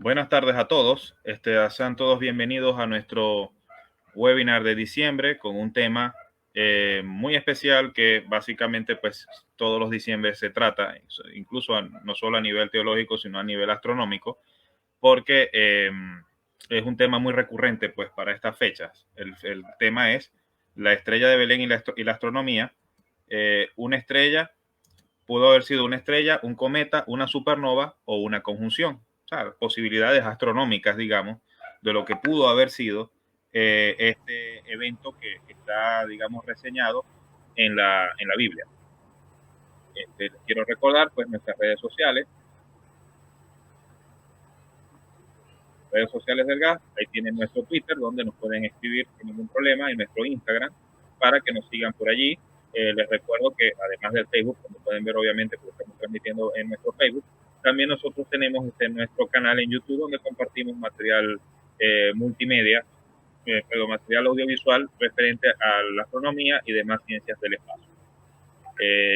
Buenas tardes a todos. Sean todos bienvenidos a nuestro webinar de diciembre con un tema muy especial que básicamente pues todos los diciembre se trata, incluso no solo a nivel teológico, sino a nivel astronómico, porque es un tema muy recurrente pues para estas fechas. El tema es la estrella de Belén y la astronomía. Una estrella pudo haber sido una estrella, un cometa, una supernova o una conjunción. O sea, posibilidades astronómicas, digamos, de lo que pudo haber sido este evento que está, digamos, reseñado en la Biblia. Les quiero recordar, pues, nuestras redes sociales del GAS. Ahí tienen nuestro Twitter, donde nos pueden escribir sin ningún problema, y nuestro Instagram, para que nos sigan por allí. Les recuerdo que además del Facebook, como pueden ver obviamente, porque estamos transmitiendo en nuestro Facebook, también nosotros tenemos nuestro canal en YouTube, donde compartimos material multimedia, material audiovisual referente a la astronomía y demás ciencias del espacio.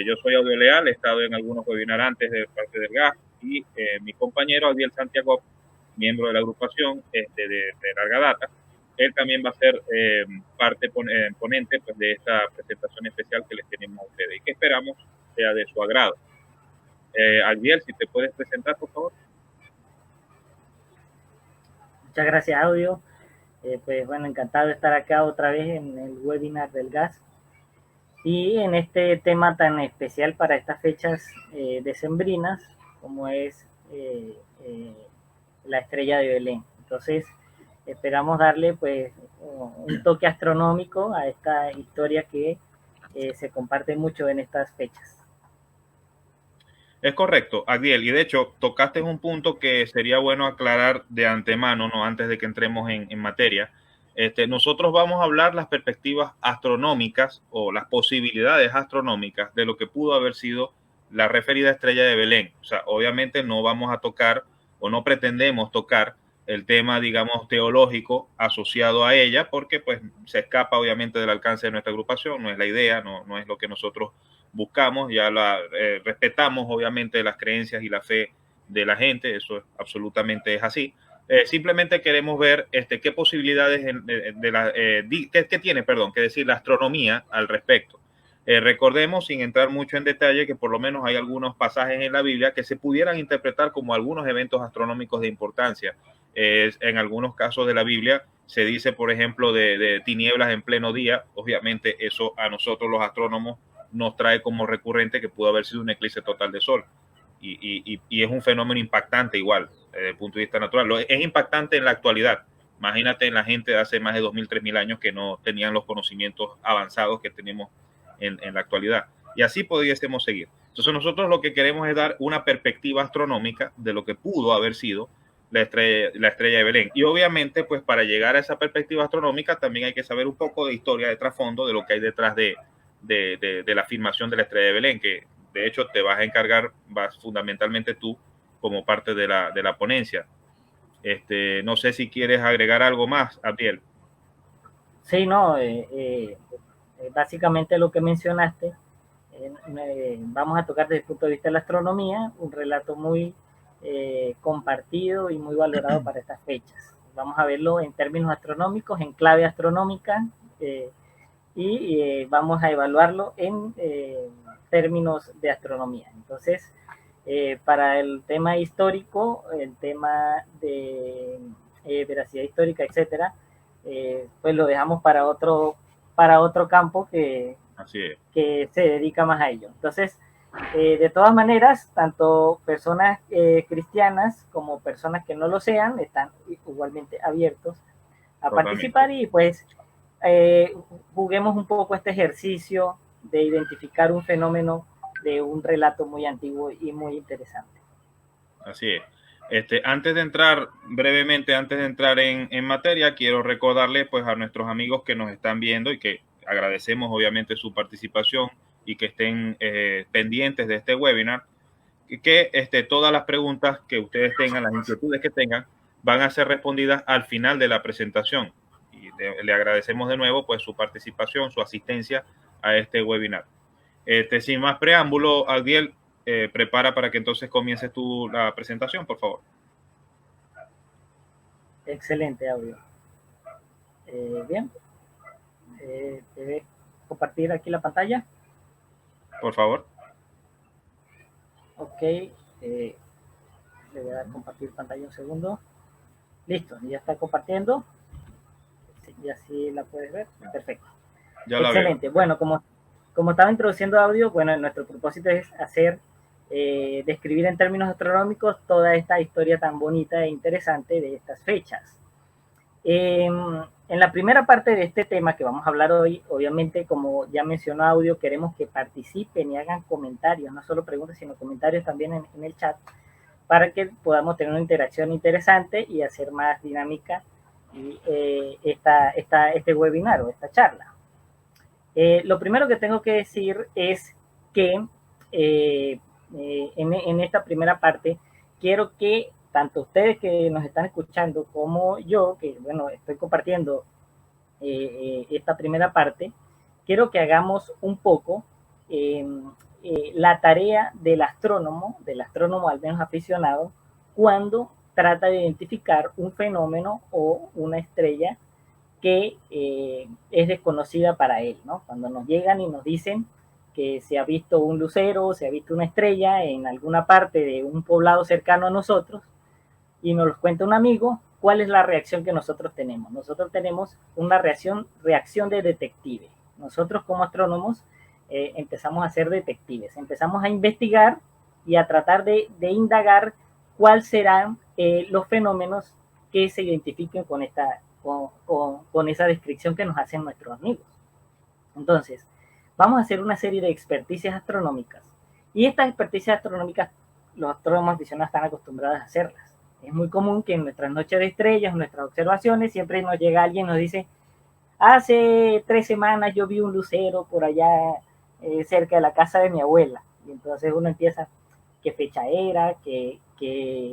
Yo soy Audio Leal, he estado en algunos webinars antes de parte del GAS, y mi compañero Adiel Santiago, miembro de la agrupación de larga data, él también va a ser ponente pues, de esta presentación especial que les tenemos a ustedes y que esperamos sea de su agrado. Adiel, si te puedes presentar, por favor. Muchas gracias, Audio. Pues bueno, encantado de estar acá otra vez en el webinar del GAS y en este tema tan especial para estas fechas decembrinas como es la estrella de Belén. Entonces, esperamos darle pues un toque astronómico a esta historia que se comparte mucho en estas fechas. Es correcto, Adiel, y de hecho tocaste un punto que sería bueno aclarar de antemano, ¿no? Antes de que entremos en materia. Nosotros vamos a hablar las perspectivas astronómicas o las posibilidades astronómicas de lo que pudo haber sido la referida estrella de Belén. O sea, obviamente no vamos a tocar o no pretendemos tocar el tema, digamos, teológico asociado a ella, porque pues se escapa obviamente del alcance de nuestra agrupación, no es la idea, no es lo que nosotros buscamos, respetamos obviamente las creencias y la fe de la gente, eso absolutamente es así. Simplemente queremos ver qué posibilidades qué tiene, perdón, que decir la astronomía al respecto. Recordemos, sin entrar mucho en detalle, que por lo menos hay algunos pasajes en la Biblia que se pudieran interpretar como algunos eventos astronómicos de importancia. En algunos casos de la Biblia se dice, por ejemplo, de tinieblas en pleno día. Obviamente eso a nosotros los astrónomos nos trae como recurrente que pudo haber sido un eclipse total de sol. Y es un fenómeno impactante igual, desde el punto de vista natural. Es impactante en la actualidad. Imagínate en la gente de hace más de 2000, 3000 años que no tenían los conocimientos avanzados que tenemos en la actualidad. Y así pudiésemos seguir. Entonces nosotros lo que queremos es dar una perspectiva astronómica de lo que pudo haber sido la estrella de Belén. Y obviamente, pues para llegar a esa perspectiva astronómica también hay que saber un poco de historia, de trasfondo, de lo que hay detrás de la afirmación de la estrella de Belén, que de hecho te vas a encargar, vas fundamentalmente tú como parte de la ponencia. No sé si quieres agregar algo más, Abdiel. Sí, no, básicamente lo que mencionaste, vamos a tocar desde el punto de vista de la astronomía, un relato muy compartido y muy valorado para estas fechas. Vamos a verlo en términos astronómicos, en clave astronómica, y vamos a evaluarlo en términos de astronomía. Entonces, para el tema histórico, el tema de veracidad histórica, etcétera, pues lo dejamos para otro campo Así es. que se dedica más a ello. Entonces, de todas maneras, tanto personas cristianas como personas que no lo sean están igualmente abiertos a Totalmente. participar y pues juguemos un poco este ejercicio de identificar un fenómeno de un relato muy antiguo y muy interesante. Así es. Antes de entrar, brevemente, antes de entrar en materia, quiero recordarle pues a nuestros amigos que nos están viendo y que agradecemos obviamente su participación y que estén pendientes de este webinar, que todas las preguntas que ustedes tengan, las inquietudes que tengan, van a ser respondidas al final de la presentación. Y le agradecemos de nuevo pues su participación, su asistencia a este webinar. Sin más preámbulo, Adiel, prepara para que entonces comiences tú la presentación, por favor. Excelente audio. Bien. ¿Debe compartir aquí la pantalla? Por favor. Ok. Le voy a dar compartir pantalla un segundo. Listo, ya está compartiendo. Sí, y así la puedes ver. Perfecto. Ya la veo. Excelente. Bueno, como estaba introduciendo audio, bueno, nuestro propósito es describir en términos astronómicos toda esta historia tan bonita e interesante de estas fechas. En la primera parte de este tema que vamos a hablar hoy, obviamente, como ya mencionó audio, queremos que participen y hagan comentarios, no solo preguntas, sino comentarios también en el chat, para que podamos tener una interacción interesante y hacer más dinámica este webinar o esta charla. Lo primero que tengo que decir es que en esta primera parte quiero que tanto ustedes que nos están escuchando como yo, que bueno, estoy compartiendo esta primera parte, quiero que hagamos un poco la tarea del astrónomo al menos aficionado, cuando trata de identificar un fenómeno o una estrella que es desconocida para él, ¿no? Cuando nos llegan y nos dicen que se ha visto un lucero, se ha visto una estrella en alguna parte de un poblado cercano a nosotros y nos lo cuenta un amigo, ¿cuál es la reacción que nosotros tenemos? Nosotros tenemos una reacción de detective. Nosotros como astrónomos empezamos a ser detectives, empezamos a investigar y a tratar de indagar cuáles serán los fenómenos que se identifiquen con esa descripción que nos hacen nuestros amigos. Entonces, vamos a hacer una serie de experticias astronómicas y estas experticias astronómicas los astrónomos aficionados están acostumbrados a hacerlas. Es muy común que en nuestras noches de estrellas, en nuestras observaciones, siempre nos llega alguien y nos dice, hace 3 semanas yo vi un lucero por allá cerca de la casa de mi abuela. Y entonces uno empieza, qué fecha era,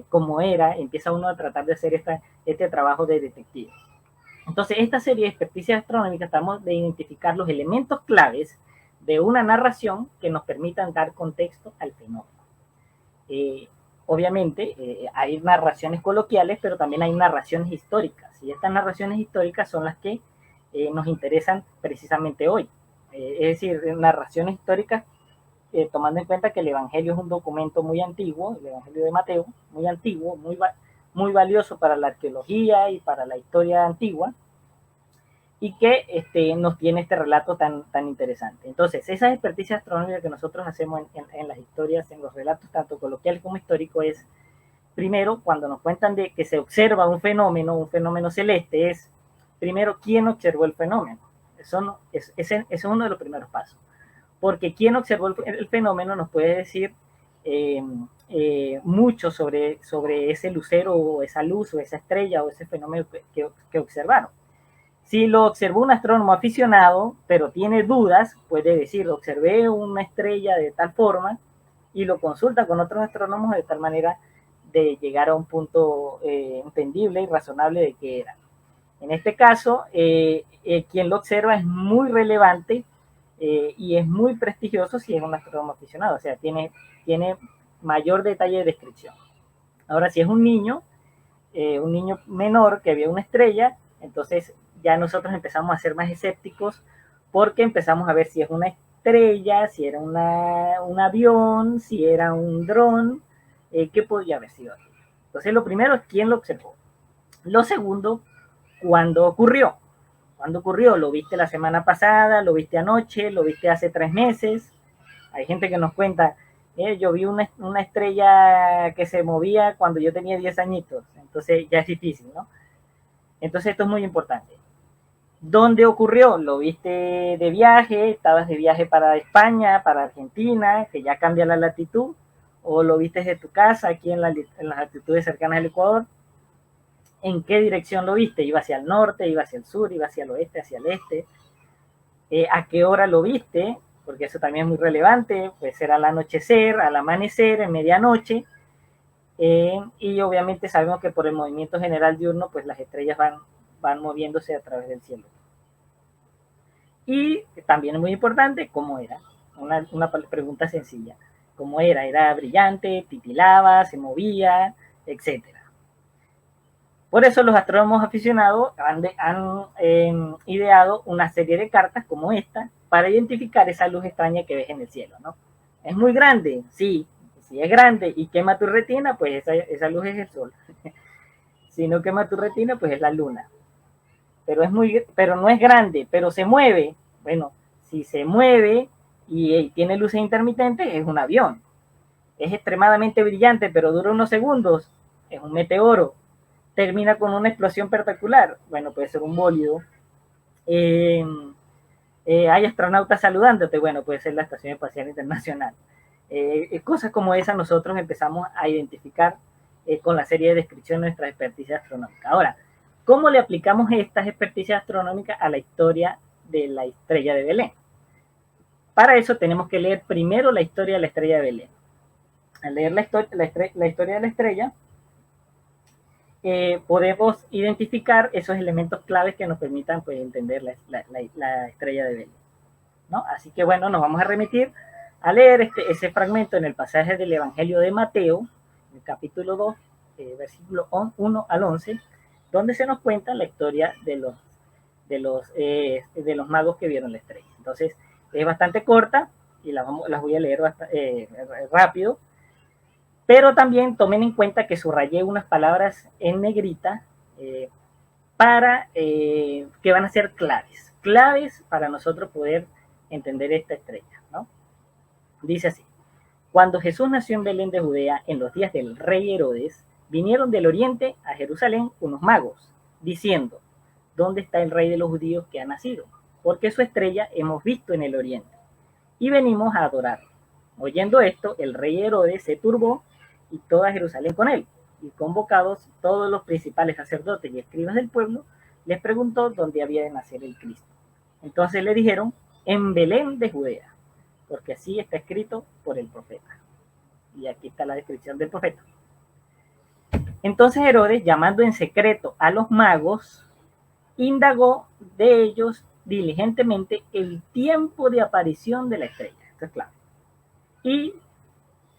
cómo era, empieza uno a tratar de hacer este trabajo de detective. Entonces, esta serie de experticias astronómicas tratamos de identificar los elementos claves de una narración que nos permitan dar contexto al fenómeno. Obviamente, hay narraciones coloquiales, pero también hay narraciones históricas. Y estas narraciones históricas son las que nos interesan precisamente hoy. Es decir, narraciones históricas, tomando en cuenta que el Evangelio es un documento muy antiguo, el Evangelio de Mateo, muy antiguo, muy valioso para la arqueología y para la historia antigua, y que nos tiene este relato tan interesante. Entonces, esas experticias astronómicas que nosotros hacemos en las historias, en los relatos, tanto coloquiales como históricos, es, primero, cuando nos cuentan de que se observa un fenómeno celeste, es, primero, ¿quién observó el fenómeno? Eso es uno de los primeros pasos. Porque quien observó el fenómeno nos puede decir mucho sobre ese lucero o esa luz o esa estrella o ese fenómeno que observaron. Si lo observó un astrónomo aficionado, pero tiene dudas, puede decir, observé una estrella de tal forma y lo consulta con otros astrónomos de tal manera de llegar a un punto entendible y razonable de qué era. En este caso, quien lo observa es muy relevante y es muy prestigioso si es un astrónomo aficionado, o sea, tiene mayor detalle de descripción. Ahora, si es un niño menor que vio una estrella, entonces ya nosotros empezamos a ser más escépticos porque empezamos a ver si es una estrella, si era un avión, si era un dron, qué podría haber sido. Entonces, lo primero es quién lo observó. Lo segundo, ¿cuándo ocurrió? ¿Cuándo ocurrió? ¿Lo viste la semana pasada? ¿Lo viste anoche? ¿Lo viste hace 3 meses? Hay gente que nos cuenta, yo vi una estrella que se movía cuando yo tenía 10 añitos. Entonces ya es difícil, ¿no? Entonces esto es muy importante. ¿Dónde ocurrió? ¿Lo viste de viaje? ¿Estabas de viaje para España, para Argentina, que ya cambia la latitud? ¿O lo viste desde tu casa, aquí en las latitudes cercanas al Ecuador? ¿En qué dirección lo viste? ¿Iba hacia el norte, iba hacia el sur, iba hacia el oeste, hacia el este? ¿A qué hora lo viste? Porque eso también es muy relevante, puede ser al anochecer, al amanecer, en medianoche, y obviamente sabemos que por el movimiento general diurno, pues las estrellas van moviéndose a través del cielo. Y también es muy importante cómo era, una pregunta sencilla, cómo era brillante, titilaba, se movía, etcétera. Por eso los astrónomos aficionados han ideado una serie de cartas como esta para identificar esa luz extraña que ves en el cielo, ¿no? ¿Es muy grande? Sí. Si es grande y quema tu retina, pues esa luz es el sol. Si no quema tu retina, pues es la luna. Pero no es grande, pero se mueve. Bueno, si se mueve y tiene luces intermitentes, es un avión. Es extremadamente brillante, pero dura unos segundos, es un meteoro. Termina con una explosión espectacular, bueno, puede ser un bólido. Hay astronautas saludándote, bueno, puede ser la Estación Espacial Internacional. Cosas como esas nosotros empezamos a identificar con la serie de descripción de nuestra experticia astronómica. Ahora, ¿cómo le aplicamos estas experticias astronómicas a la historia de la estrella de Belén? Para eso tenemos que leer primero la historia de la estrella de Belén. Al leer la historia de la estrella, podemos identificar esos elementos claves que nos permitan pues, entender la estrella de Belén, ¿no? Así que bueno, nos vamos a remitir a leer ese fragmento en el pasaje del Evangelio de Mateo, en el capítulo 2, versículo 1 al 11, donde se nos cuenta la historia de los magos que vieron la estrella. Entonces, es bastante corta y las voy a leer rápido, pero también tomen en cuenta que subrayé unas palabras en negrita que van a ser claves para nosotros poder entender esta estrella, ¿no? Dice así: cuando Jesús nació en Belén de Judea, en los días del rey Herodes, vinieron del oriente a Jerusalén unos magos, diciendo: ¿dónde está el rey de los judíos que ha nacido? Porque su estrella hemos visto en el oriente, y venimos a adorarlo. Oyendo esto, el rey Herodes se turbó, y toda Jerusalén con él, y convocados todos los principales sacerdotes y escribas del pueblo, les preguntó dónde había de nacer el Cristo. Entonces le dijeron: en Belén de Judea, porque así está escrito por el profeta. Y aquí está la descripción del profeta. Entonces Herodes, llamando en secreto a los magos, indagó de ellos diligentemente el tiempo de aparición de la estrella. Esto es clave. Y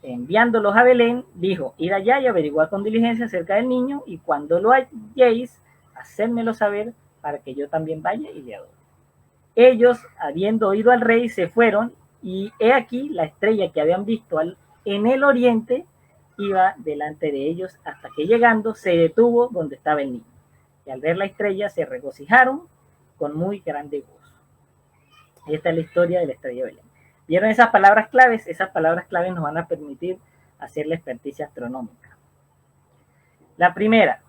enviándolos a Belén, dijo: id allá y averiguad con diligencia acerca del niño, y cuando lo halléis, hacedmelo saber, para que yo también vaya y le adore. Ellos, habiendo oído al rey, se fueron, y he aquí la estrella que habían visto en el oriente iba delante de ellos, hasta que llegando se detuvo donde estaba el niño. Y al ver la estrella se regocijaron con muy grande gozo. Esta es la historia de la estrella de Belén. ¿Vieron esas palabras claves? Esas palabras claves nos van a permitir hacer la experticia astronómica. La primera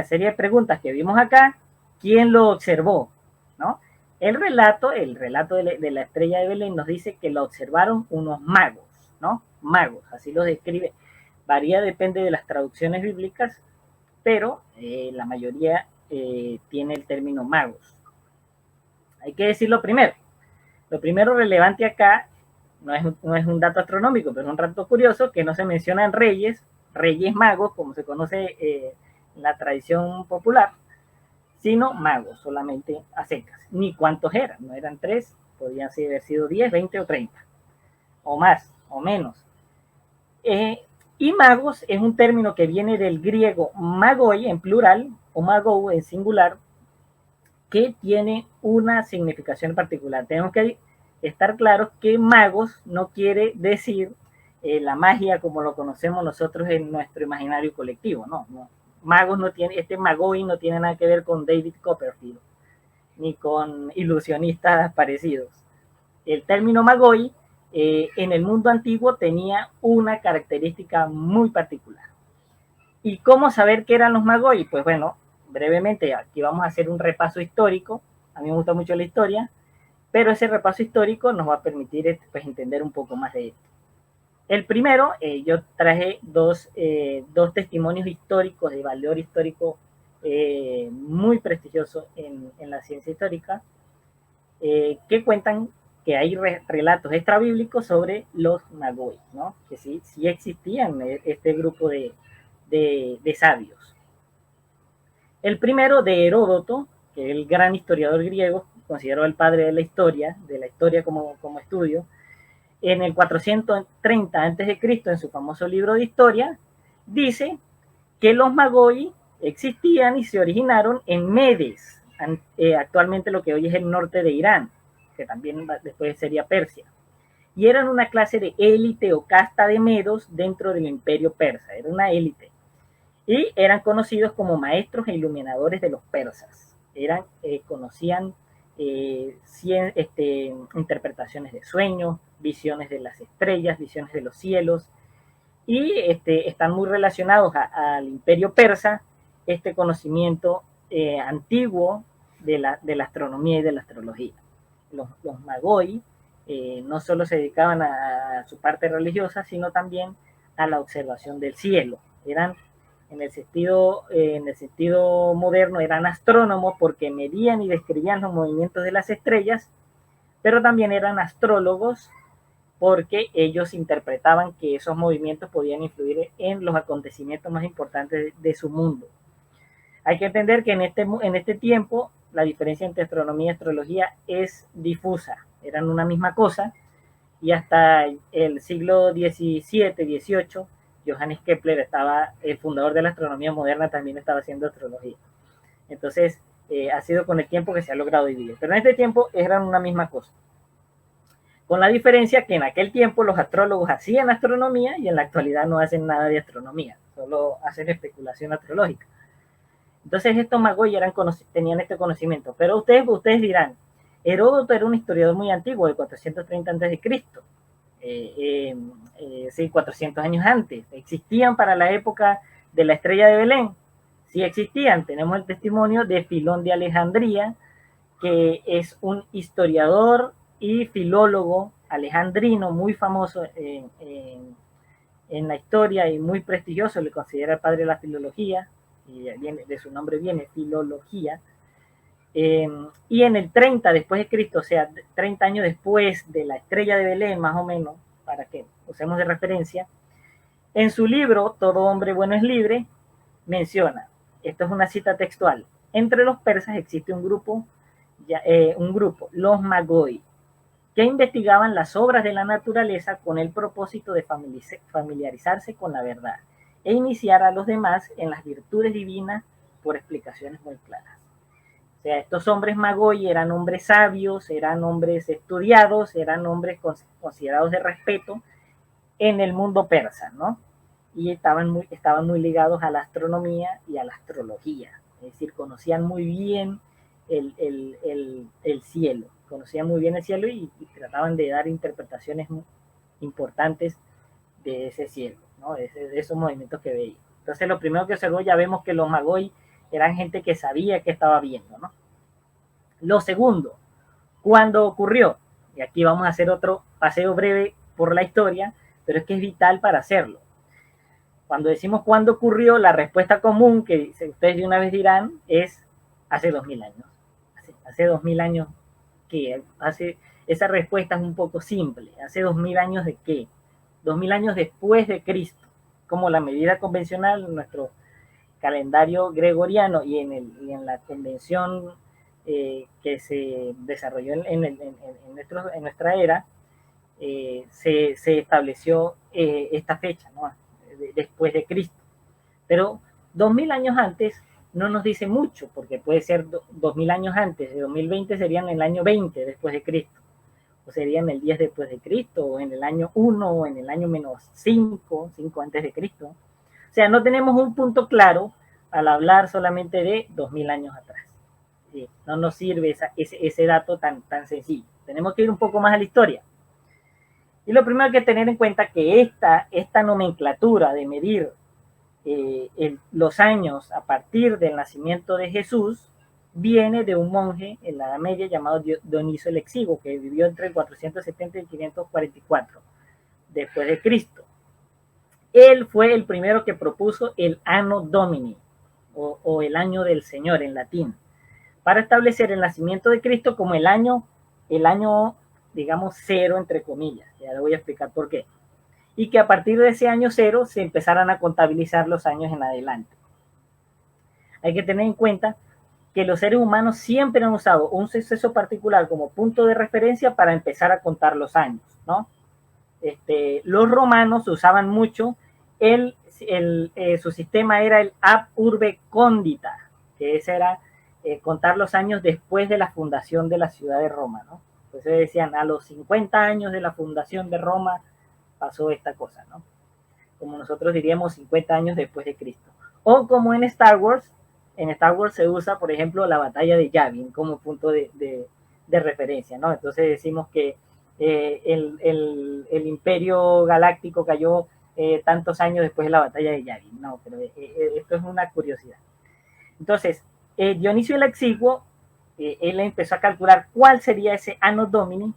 serie de preguntas que vimos acá: ¿quién lo observó? ¿No? El relato de la estrella de Belén nos dice que lo observaron unos magos, ¿no? Magos, así lo describe. Varía, depende de las traducciones bíblicas, pero la mayoría tiene el término magos. Hay que decirlo primero. Lo primero relevante acá no es un dato astronómico, pero es un dato curioso, que no se mencionan reyes magos, como se conoce en la tradición popular, sino magos, solamente a secas. Ni cuántos eran, no eran 3, podían haber sido 10, 20 o 30, o más, o menos. Y magos es un término que viene del griego magoi en plural, o magou en singular, que tiene una significación particular. Tenemos que estar claros que magos no quiere decir la magia como lo conocemos nosotros en nuestro imaginario colectivo, no. Magos no tiene, este magoi no tiene nada que ver con David Copperfield, ni con ilusionistas parecidos. El término magoi en el mundo antiguo tenía una característica muy particular. ¿Y cómo saber qué eran los magoi? Pues bueno, brevemente aquí vamos a hacer un repaso histórico. A mí me gusta mucho la historia, pero ese repaso histórico nos va a permitir pues, entender un poco más de esto. El primero, yo traje dos testimonios históricos de valor histórico muy prestigioso en la ciencia histórica, que cuentan que hay relatos extrabíblicos sobre los magoi, ¿no? Que sí existían este grupo de sabios. El primero, de Heródoto, que es el gran historiador griego, considerado el padre de la historia como estudio. En el 430 a.C., en su famoso libro de historia, dice que los magoi existían y se originaron en Medes, actualmente lo que hoy es el norte de Irán, que también después sería Persia. Y eran una clase de élite o casta de medos dentro del imperio persa, era una élite. Y eran conocidos como maestros e iluminadores de los persas. Conocían interpretaciones de sueños, visiones de las estrellas, visiones de los cielos, y están muy relacionados al imperio persa, este conocimiento antiguo de la astronomía y de la astrología. Los Magoi no solo se dedicaban a su parte religiosa, sino también a la observación del cielo. Eran, en el sentido moderno, eran astrónomos porque medían y describían los movimientos de las estrellas, pero también eran astrólogos porque ellos interpretaban que esos movimientos podían influir en los acontecimientos más importantes de su mundo. Hay que entender que en este tiempo la diferencia entre astronomía y astrología es difusa, eran una misma cosa, y hasta el siglo XVII, XVIII, Johannes Kepler, el fundador de la astronomía moderna, también estaba haciendo astrología. Entonces, ha sido con el tiempo que se ha logrado dividir, pero en este tiempo eran una misma cosa. Con la diferencia que en aquel tiempo los astrólogos hacían astronomía y en la actualidad no hacen nada de astronomía, solo hacen especulación astrológica. Entonces estos Magoi tenían este conocimiento, pero ustedes dirán, Heródoto era un historiador muy antiguo, de 430 a.C., sí, 400 años antes. ¿Existían para la época de la estrella de Belén? Sí existían. Tenemos el testimonio de Filón de Alejandría, que es un historiador y filólogo alejandrino muy famoso en la historia y muy prestigioso, le considera el padre de la filología, y de su nombre viene filología. Y en el 30 después de Cristo, o sea, 30 años después de la estrella de Belén, más o menos, para que usemos de referencia, en su libro Todo hombre bueno es libre, menciona, esto es una cita textual, entre los persas existe un grupo, los Magoi, que investigaban las obras de la naturaleza con el propósito de familiarizarse con la verdad e iniciar a los demás en las virtudes divinas por explicaciones muy claras. O sea, estos hombres Magoi eran hombres sabios, eran hombres estudiados, eran hombres considerados de respeto en el mundo persa, ¿no? Y estaban muy ligados a la astronomía y a la astrología. Es decir, conocían muy bien el cielo, conocían muy bien el cielo y trataban de dar interpretaciones importantes de ese cielo, ¿no? De esos movimientos que veía. Entonces, lo primero que observó, ya vemos que los Magoi eran gente que sabía que estaba viendo, ¿no? Lo segundo, ¿cuándo ocurrió? Y aquí vamos a hacer otro paseo breve por la historia, pero es que es vital para hacerlo. Cuando decimos cuándo ocurrió, la respuesta común que ustedes de una vez dirán es hace 2000 años. Hace 2000 años, ¿qué? Esa respuesta es un poco simple. ¿Hace 2000 años de qué? 2000 años después de Cristo, como la medida convencional en nuestro calendario gregoriano y en la convención que se desarrolló en nuestra era, se estableció esta fecha, ¿no? Después de Cristo. Pero 2000 años antes no nos dice mucho, porque puede ser 2000 años antes, de 2020 serían en el año 20 después de Cristo, o serían el 10 después de Cristo, o en el año 1, o en el año menos 5 antes de Cristo. O sea, no tenemos un punto claro al hablar solamente de 2000 años atrás. No nos sirve ese dato tan sencillo. Tenemos que ir un poco más a la historia. Y lo primero que tener en cuenta es que esta nomenclatura de medir los años a partir del nacimiento de Jesús viene de un monje en la Edad Media llamado Dioniso el Exiguo, que vivió entre el 470 y 544 después de Cristo. Él fue el primero que propuso el Anno Domini, o el año del Señor en latín, para establecer el nacimiento de Cristo como el año, digamos, cero, entre comillas. Ya le voy a explicar por qué. Y que a partir de ese año cero se empezaran a contabilizar los años en adelante. Hay que tener en cuenta que los seres humanos siempre han usado un suceso particular como punto de referencia para empezar a contar los años, ¿no? Los romanos usaban mucho el su sistema era el ab urbe condita, que ese era contar los años después de la fundación de la ciudad de Roma, ¿no? Entonces decían, a los 50 años de la fundación de Roma pasó esta cosa, ¿no? Como nosotros diríamos 50 años después de Cristo. O como en Star Wars se usa, por ejemplo, la batalla de Yavin como punto de referencia, ¿no? Entonces decimos que el Imperio Galáctico cayó tantos años después de la batalla de Yavin, ¿no? Pero esto es una curiosidad. Entonces, Dionisio el Exiguo, él empezó a calcular cuál sería ese Anno Domini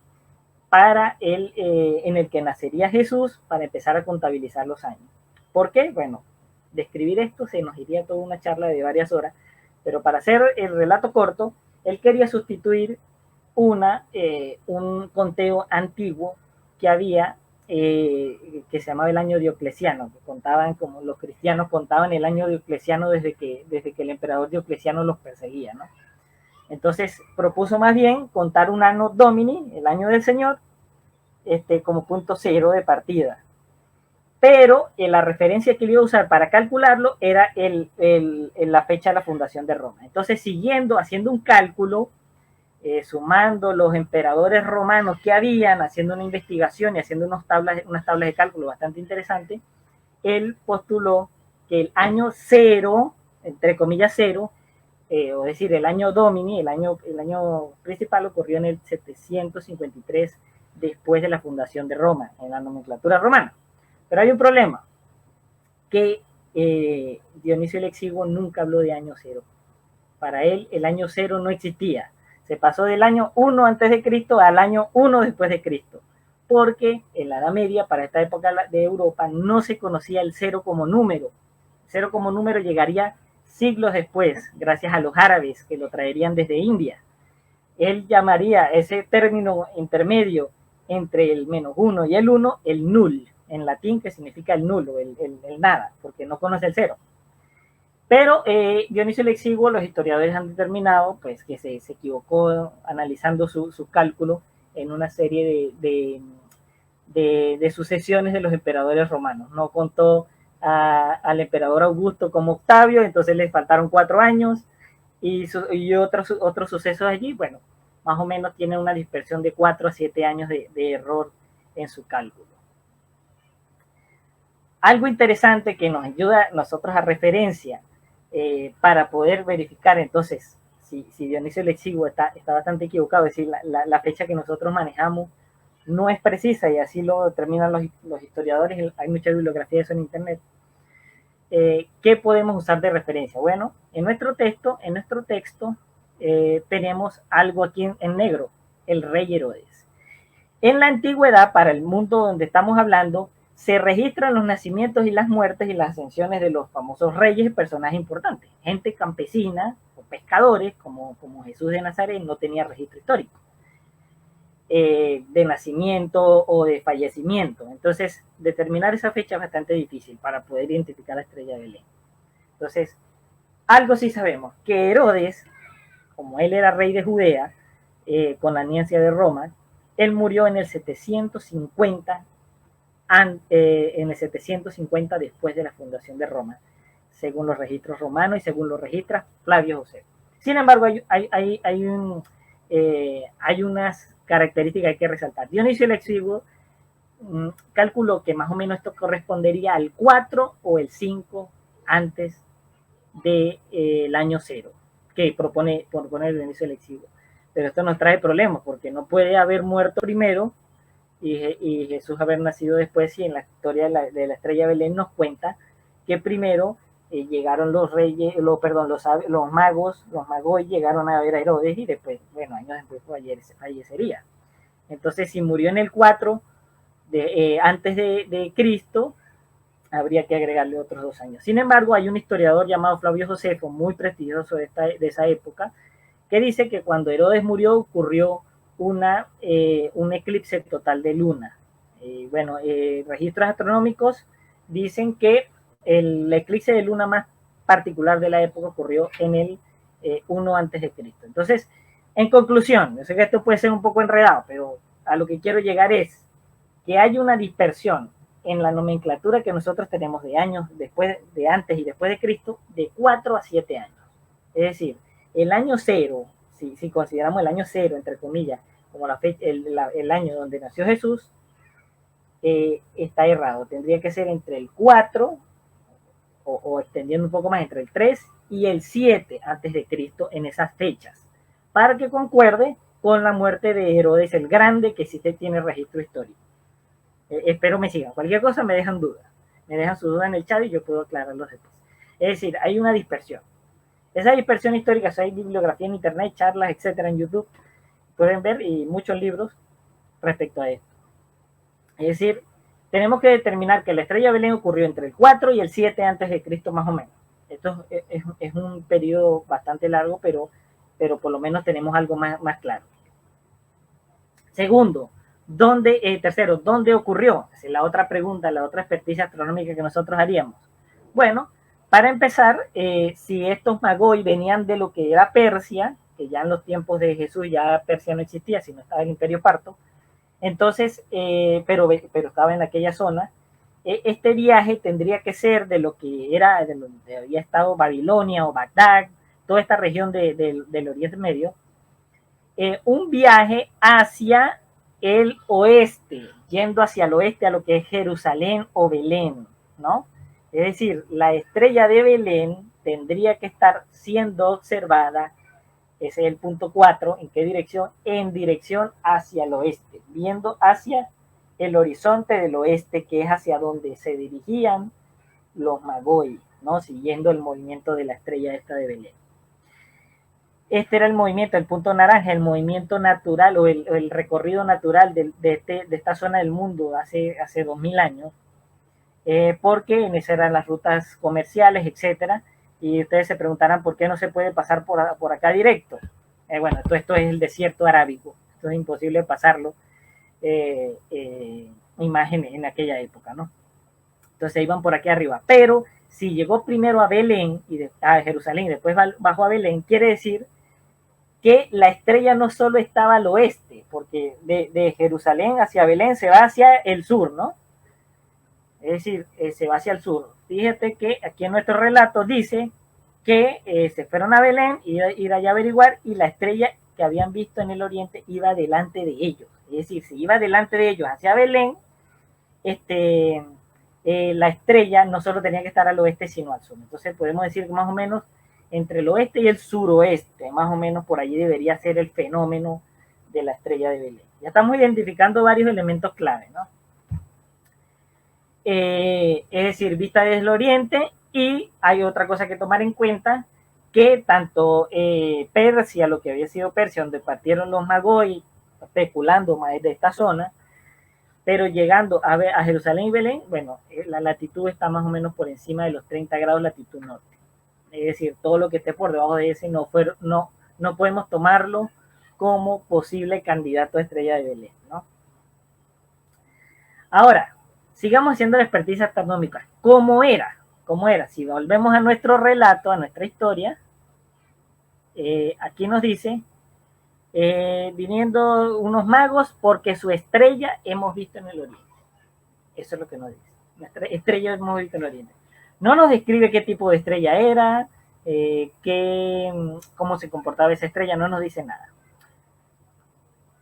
para en el que nacería Jesús, para empezar a contabilizar los años. ¿Por qué? Bueno, describir esto se nos iría toda una charla de varias horas, pero para hacer el relato corto, él quería sustituir un conteo antiguo que había, que se llamaba el año Diocleciano, que contaban, como los cristianos contaban el año Diocleciano desde que el emperador Diocleciano los perseguía, ¿no? Entonces propuso más bien contar un Anno Domini, el año del Señor, como punto cero de partida. Pero la referencia que él iba a usar para calcularlo era la fecha de la fundación de Roma. Entonces, haciendo un cálculo, sumando los emperadores romanos que habían, haciendo una investigación y haciendo unas tablas de cálculo bastante interesantes, él postuló que el año cero, entre comillas cero, o decir, el año Domini, el año principal, ocurrió en el 753 después de la fundación de Roma, en la nomenclatura romana. Pero hay un problema, que Dionisio el Exiguo nunca habló de año cero. Para él, el año cero no existía. Se pasó del año 1 antes de Cristo al año 1 después de Cristo, porque en la Edad Media, para esta época de Europa, no se conocía el cero como número. El cero como número llegaría siglos después, gracias a los árabes que lo traerían desde India. Él llamaría ese término intermedio entre el -1 y el 1 el null, en latín, que significa el nulo, el nada, porque no conoce el cero. Pero Dionisio el Exiguo, los historiadores han determinado pues, que se equivocó analizando su cálculo en una serie de sucesiones de los emperadores romanos. No contó al emperador Augusto como Octavio, entonces le faltaron 4 años, y otros sucesos allí, bueno, más o menos tiene una dispersión de 4 a 7 años de error en su cálculo. Algo interesante que nos ayuda a nosotros a referencia para poder verificar entonces si Dionisio el Exiguo está bastante equivocado, es decir, la fecha que nosotros manejamos no es precisa, y así lo determinan los historiadores, hay mucha bibliografía de eso en internet. ¿Qué podemos usar de referencia? Bueno, en nuestro texto tenemos algo aquí en negro, el rey Herodes. En la antigüedad, para el mundo donde estamos hablando, se registran los nacimientos y las muertes y las ascensiones de los famosos reyes y personajes importantes. Gente campesina o pescadores, como Jesús de Nazaret, no tenía registro histórico de nacimiento o de fallecimiento. Entonces, determinar esa fecha es bastante difícil para poder identificar la estrella de Belén. Entonces, algo sí sabemos, que Herodes, como él era rey de Judea, con la niencia de Roma, él murió en el 750 después de la fundación de Roma, según los registros romanos y según los registra Flavio Josefo. Sin embargo, hay unas características que hay que resaltar. Dionisio el Exiguo calculó que más o menos esto correspondería al 4 o el 5 antes del año 0, que propone Dionisio el Exiguo. Pero esto nos trae problemas, porque no puede haber muerto primero y Jesús haber nacido después, y en la historia de la estrella Belén nos cuenta que primero llegaron los reyes, los magos llegaron a ver a Herodes, y después, bueno, años después fallecería. Entonces, si murió en el 4 antes de Cristo, habría que agregarle otros 2 años. Sin embargo, hay un historiador llamado Flavio Josefo, muy prestigioso de esa época, que dice que cuando Herodes murió ocurrió un eclipse total de luna. Registros astronómicos dicen que el eclipse de luna más particular de la época ocurrió en el 1 antes de Cristo. Entonces, en conclusión, yo sé que esto puede ser un poco enredado, pero a lo que quiero llegar es que hay una dispersión en la nomenclatura que nosotros tenemos de años después, de antes y después de Cristo, de 4 a 7 años. Es decir, el año cero, si consideramos el año cero, entre comillas, como el año donde nació Jesús, está errado. Tendría que ser entre el 4 o extendiendo un poco más, entre el 3 y el 7 antes de Cristo en esas fechas, para que concuerde con la muerte de Herodes el Grande, que sí tiene registro histórico. Espero me sigan. Cualquier cosa me dejan dudas. Me dejan su duda en el chat y yo puedo aclararlos después. Es decir, hay una dispersión. Esa dispersión histórica, o sea, hay bibliografía en internet, charlas, etcétera, en YouTube, pueden ver, y muchos libros respecto a esto. Es decir, tenemos que determinar que la estrella de Belén ocurrió entre el 4 y el 7 antes de Cristo, más o menos. Esto es un periodo bastante largo, pero por lo menos tenemos algo más claro. Segundo, tercero, ¿dónde ocurrió? Esa es la otra pregunta, la otra experticia astronómica que nosotros haríamos. Bueno, para empezar, si estos Magoi venían de lo que era Persia, que ya en los tiempos de Jesús ya Persia no existía, sino estaba el Imperio Parto, entonces, pero estaba en aquella zona, este viaje tendría que ser de lo que era, de donde había estado Babilonia o Bagdad, toda esta región del Oriente Medio, un viaje hacia el oeste, yendo hacia el oeste a lo que es Jerusalén o Belén, ¿no? Es decir, la estrella de Belén tendría que estar siendo observada, ese es el punto 4, ¿en qué dirección? En dirección hacia el oeste, viendo hacia el horizonte del oeste, que es hacia donde se dirigían los Magoi, ¿no? Siguiendo el movimiento de la estrella esta de Belén. Este era el movimiento, el punto naranja, el movimiento natural o el recorrido natural de esta zona del mundo hace 2000 años, porque en esas eran las rutas comerciales, etcétera. Y ustedes se preguntarán por qué no se puede pasar por acá directo. Bueno, esto es el desierto arábigo, esto es imposible pasarlo, imágenes en aquella época, ¿no? Entonces iban por aquí arriba, pero si llegó primero a Belén, a Jerusalén y después bajó a Belén, quiere decir que la estrella no solo estaba al oeste, porque de Jerusalén hacia Belén se va hacia el sur, ¿no? Es decir, se va hacia el sur. Fíjate que aquí en nuestro relato dice que se fueron a Belén, ir allá a averiguar, y la estrella que habían visto en el oriente iba delante de ellos. Es decir, si iba delante de ellos hacia Belén, la estrella no solo tenía que estar al oeste, sino al sur. Entonces podemos decir que más o menos entre el oeste y el suroeste, más o menos por allí debería ser el fenómeno de la estrella de Belén. Ya estamos identificando varios elementos clave, ¿no? Es decir, vista desde el oriente, y hay otra cosa que tomar en cuenta, que tanto Persia, lo que había sido Persia, donde partieron los Magoi, especulando más de esta zona, pero llegando a Jerusalén y Belén, bueno, la latitud está más o menos por encima de los 30 grados latitud norte. Es decir, todo lo que esté por debajo de ese no podemos tomarlo como posible candidato a estrella de Belén, ¿no? Ahora, sigamos haciendo la experticia astronómica. ¿Cómo era? Si volvemos a nuestro relato, a nuestra historia, aquí nos dice, viniendo unos magos porque su estrella hemos visto en el oriente. Eso es lo que nos dice. Nuestra estrella hemos visto en el oriente. No nos describe qué tipo de estrella era, cómo se comportaba esa estrella, no nos dice nada.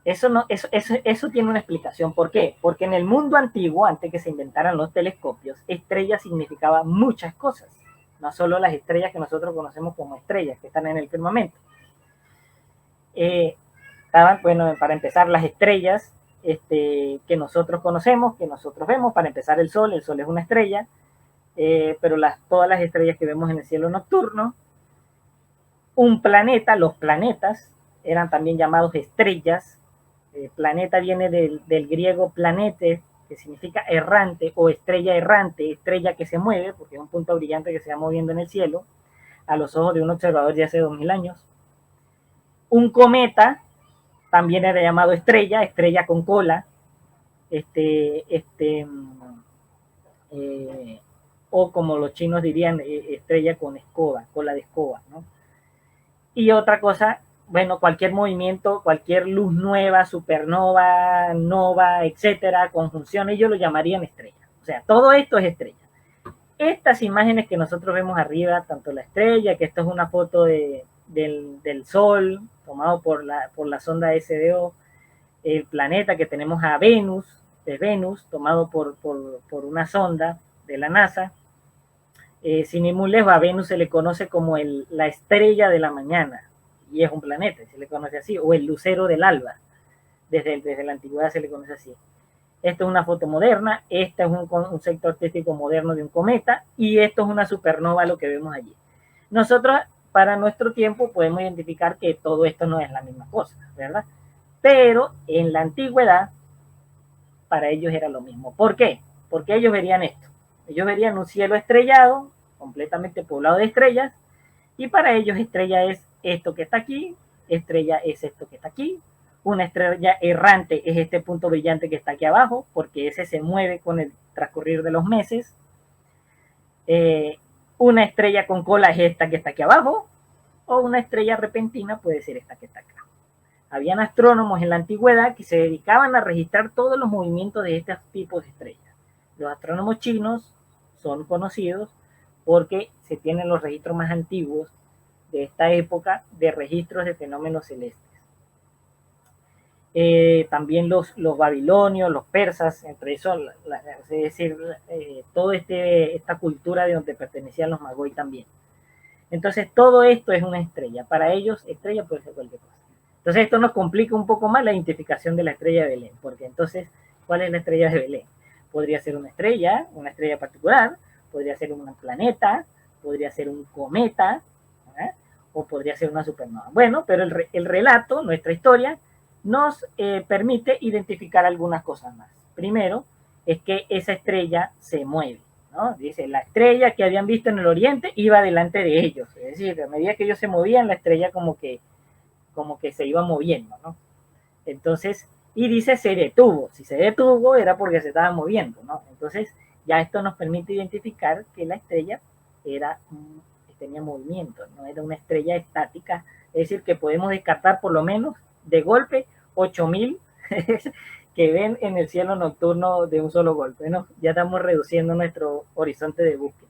Eso tiene una explicación. ¿Por qué? Porque en el mundo antiguo, antes que se inventaran los telescopios, estrella significaba muchas cosas, no solo las estrellas que nosotros conocemos como estrellas, que están en el firmamento. Bueno, para empezar, las estrellas que nosotros conocemos, que nosotros vemos, para empezar el Sol es una estrella, pero todas las estrellas que vemos en el cielo nocturno, un planeta, los planetas eran también llamados estrellas. Planeta viene del griego planete, que significa errante o estrella errante, estrella que se mueve, porque es un punto brillante que se va moviendo en el cielo, a los ojos de un observador de hace 2000 años. Un cometa también era llamado estrella con cola, o como los chinos dirían, estrella con escoba, cola de escoba, ¿no? Y otra cosa, bueno, cualquier movimiento, cualquier luz nueva, supernova, nova, etcétera, conjunción, ellos lo llamarían estrella. O sea, todo esto es estrella. Estas imágenes que nosotros vemos arriba, tanto la estrella, que esto es una foto del Sol, tomado por la sonda SDO, el planeta que tenemos a Venus, de Venus, tomado por una sonda de la NASA. Sin ir muy lejos, a Venus se le conoce como la estrella de la mañana, y es un planeta, se le conoce así, o el lucero del alba, desde la antigüedad se le conoce así. Esta es una foto moderna, esta es un concepto artístico moderno de un cometa, y esto es una supernova, lo que vemos allí. Nosotros, para nuestro tiempo, podemos identificar que todo esto no es la misma cosa, ¿verdad? Pero en la antigüedad, para ellos era lo mismo. ¿Por qué? Porque ellos verían esto. Ellos verían un cielo estrellado, completamente poblado de estrellas, y para ellos estrella es esto que está aquí, estrella es esto que está aquí, una estrella errante es este punto brillante que está aquí abajo, porque ese se mueve con el transcurrir de los meses. Una estrella con cola es esta que está aquí abajo, o una estrella repentina puede ser esta que está acá. Habían astrónomos en la antigüedad que se dedicaban a registrar todos los movimientos de estos tipos de estrellas. Los astrónomos chinos son conocidos porque se tienen los registros más antiguos de esta época de registros de fenómenos celestes. También los babilonios, los persas, entre eso, es decir, toda esta cultura de donde pertenecían los Magoi también. Entonces, todo esto es una estrella. Para ellos, estrella puede ser cualquier cosa. Entonces, esto nos complica un poco más la identificación de la estrella de Belén, porque entonces, ¿cuál es la estrella de Belén? Podría ser una estrella particular, podría ser un planeta, podría ser un cometa, ¿eh? O podría ser una supernova. Bueno, pero el relato, nuestra historia, nos permite identificar algunas cosas más. Primero, es que esa estrella se mueve, ¿no? Dice, la estrella que habían visto en el oriente iba delante de ellos. Es decir, a medida que ellos se movían, la estrella como que se iba moviendo, ¿no? Entonces, y dice se detuvo. Si se detuvo era porque se estaba moviendo, ¿no? Entonces, ya esto nos permite identificar que la estrella tenía movimiento, no era una estrella estática. Es decir, que podemos descartar por lo menos de golpe 8000 que ven en el cielo nocturno de un solo golpe, ¿no? Ya estamos reduciendo nuestro horizonte de búsqueda.